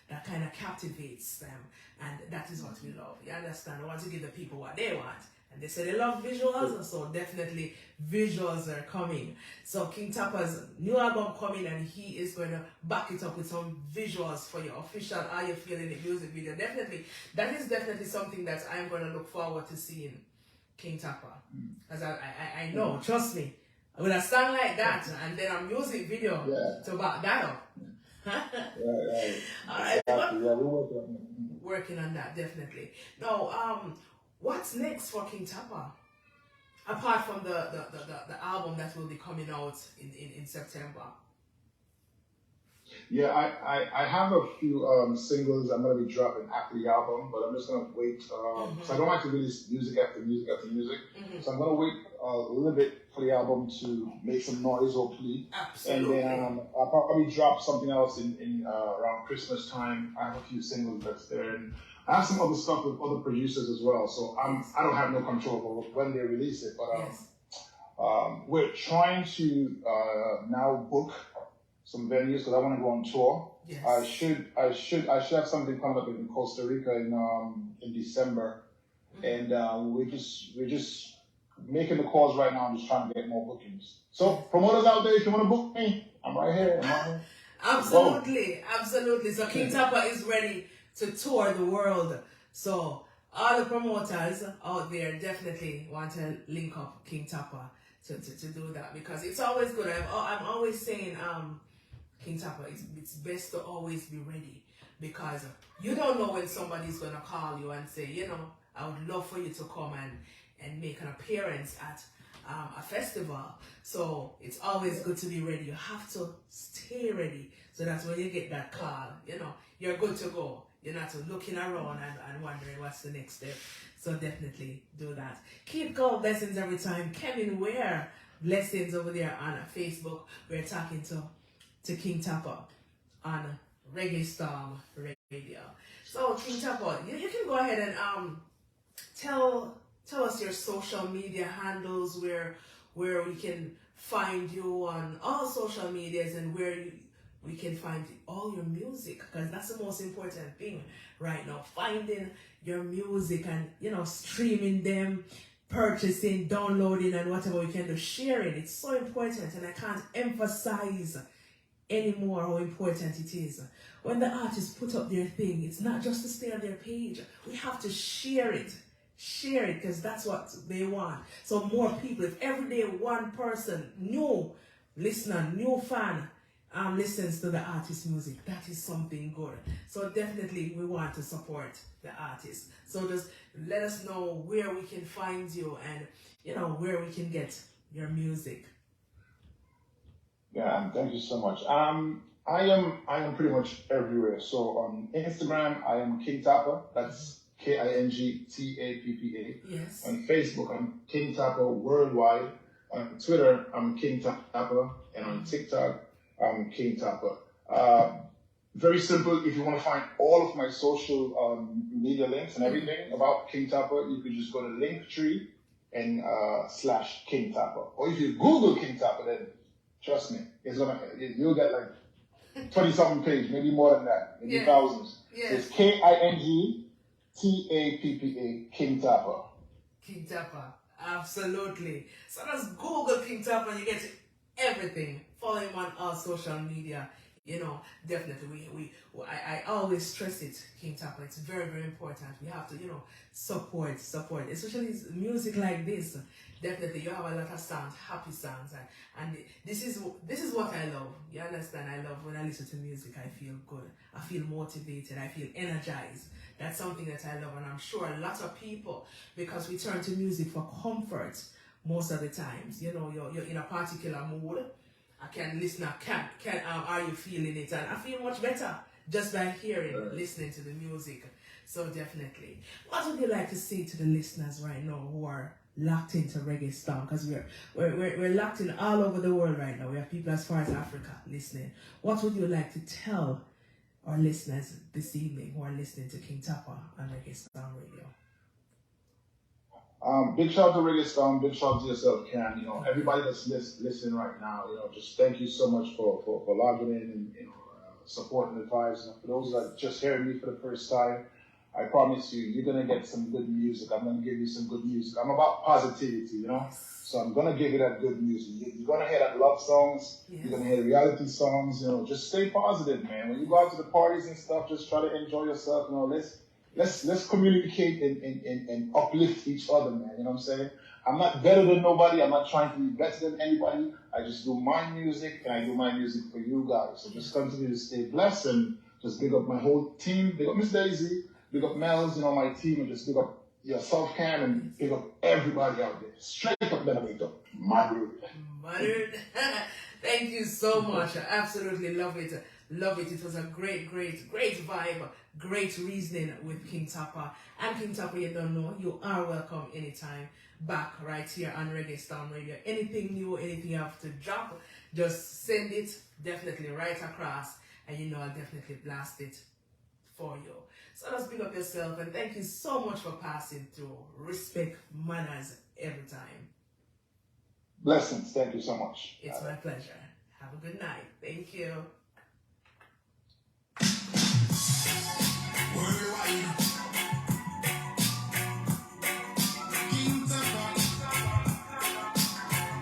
that kind of captivates them. And that is what we love. You understand? I want to give the people what they want. And they say they love visuals, so definitely visuals are coming. So King Tappa's new album coming, and he is going to back it up with some visuals for your official Are You Feeling It music video. Definitely, that is definitely something that I'm going to look forward to seeing King Tappa. Because I know, trust me, with a song like that, and then a music video to back that up. All right, we're working on that, definitely. Now, what's next for King Tappa? Apart from the album that will be coming out in September. Yeah, I have a few singles I'm going to be dropping after the album, but I'm just going to wait. So I don't like to release music after music after music. So I'm going to wait a little bit for the album to make some noise, hopefully. Absolutely. And then I'll probably drop something else in around Christmas time. I have a few singles that's there. And I have some other stuff with other producers as well. So I don't have no control over when they release it. But we're trying to now book some venues because I want to go on tour. Yes. I should have something coming up in Costa Rica in December, and we're just making the calls right now. I'm just trying to get more bookings. So promoters out there, if you want to book me, I'm right here. Absolutely, absolutely. So King Tappa is ready to tour the world. So all the promoters out there definitely want to link up King Tappa to do that, because it's always good. I'm always saying, King Tappa, it's best to always be ready, because you don't know when somebody's gonna call you and say, you know, I would love for you to come and make an appearance at a festival. So it's always good to be ready. You have to stay ready, so that when you get that call, you know, you're good to go. You're not looking around and wondering what's the next step. So definitely do that. Keep God blessings every time. Kevin Ware, blessings over there on Facebook. We're talking to King Tappa on Reggae Storm Radio. So King Tappa, you can go ahead and tell us your social media handles, where we can find you on all social medias, and where we can find all your music, because that's the most important thing right now. Finding your music and, you know, streaming them, purchasing, downloading, and whatever we can do, sharing. It's so important, and I can't emphasize anymore how important it is. When the artists put up their thing, it's not just to stay on their page. We have to share it, because that's what they want. So more people, if every day one person, new listener, new fan, listens to the artist's music, that is something good. So definitely we want to support the artist. So just let us know where we can find you, and, you know, where we can get your music. Yeah, thank you so much. I am pretty much everywhere. So on Instagram, I am King Tappa. That's KingTappa. Yes. On Facebook, I'm King Tappa Worldwide. On Twitter, I'm King Tappa, and on TikTok, I'm King Tappa. Very simple. If you want to find all of my social media links and everything about King Tappa, you could just go to Linktree and / King Tappa. Or if you Google King Tappa, then trust me, you'll get like 20-something pages, maybe more than that, maybe thousands. Yeah. So it's KingTappa, King Tappa. King Tappa, absolutely. So just Google King Tappa and you get everything. Follow him on all social media. You know, definitely, I always stress it, King Tappa. It's very, very important. We have to, you know, support, especially music like this. Definitely, you have a lot of songs, happy songs, and this is what I love. You understand? I love when I listen to music. I feel good. I feel motivated. I feel energized. That's something that I love, and I'm sure a lot of people, because we turn to music for comfort most of the times. You know, you're in a particular mood. I can listen. Are you feeling it? And I feel much better just by listening to the music. So definitely, what would you like to say to the listeners right now who are locked into Reggae Storm? Because we're locked in all over the world right now. We have people as far as Africa listening. What would you like to tell our listeners this evening who are listening to King Tappa on Reggae Storm Radio? Big shout out to Reggae Storm, big shout out to yourself, Cam. You know, everybody that's listening right now, you know, just thank you so much for logging in and, you know, supporting the vibes. And for those that are just hearing me for the first time, I promise you, you're going to get some good music. I'm going to give you some good music. I'm about positivity, you know? So I'm going to give you that good music. You're going to hear that love songs. Yes. You're going to hear reality songs. You know, just stay positive, man. When you go out to the parties and stuff, just try to enjoy yourself. You know, let's communicate and uplift each other, man. You know what I'm saying? I'm not better than nobody. I'm not trying to be better than anybody. I just do my music, and I do my music for you guys. So just continue to stay blessed, and just big up my whole team. Big up Miss Daisy. Big up Mel's, you know, my team, and just big up yourself, Cam, and big up everybody out there. Straight up, Benavito. Mother. Thank you so much. I absolutely love it. Love it. It was a great vibe, great reasoning with King Tappa. And King Tappa, you don't know, you are welcome anytime back right here on Reggae Storm Radio. Anything new, anything you have to drop, just send it definitely right across, and you know I'll definitely blast it for you. So just big up yourself, and thank you so much for passing through. Respect, manners every time. Blessings. Thank you so much. It's my pleasure. Have a good night. Thank you. Worldwide. King Tappa.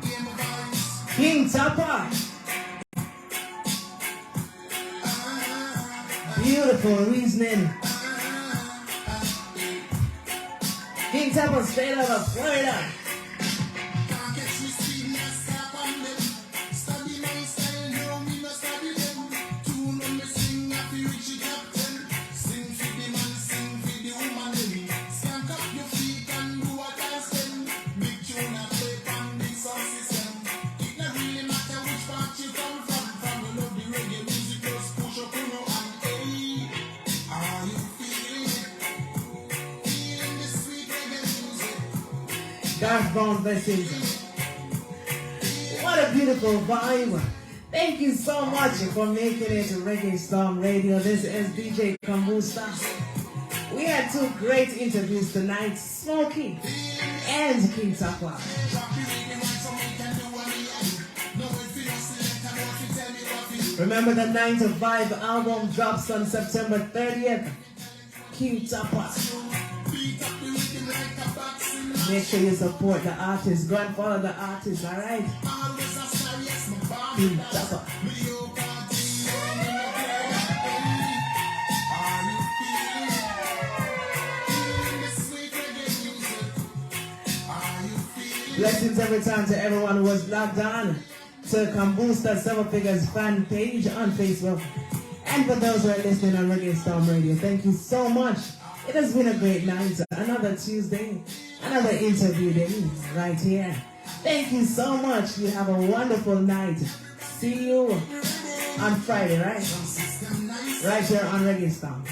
Hear my voice. King Tappa. Beautiful reasoning. King Tappa straight out of Florida. Can't catch me speeding, I stop on them. Study my style, no, me no study them. Tune on me sing, I feel reach the top 10. Sing for the man, sing for the woman, them. Skank up your feet and do what I send. Big tune I play from the sound system. It not really matter which part you come from. From you love the reggae music, just push up on your hand. Hey, are you feeling it? Feeling the sweet reggae music? Darth Brown blessings. What a beautiful vibe. Thank you so much for making it to Reggae Storm Radio. This is DJ Kambooster. We had two great interviews tonight, Smokie and King Tappa. Remember the 9 to 5 album drops on September 30th. King Tappa. Make sure you support the artist. Go and follow the artist, alright? King Tappa. Blessings every time to everyone who was logged on to Kambooster 7 Figures fan page on Facebook. And for those who are listening on Reggae Storm Radio, thank you so much. It has been a great night. Another Tuesday, another interview day right here. Thank you so much. You have a wonderful night. See you on Friday, right? Right here on Reggae Storm.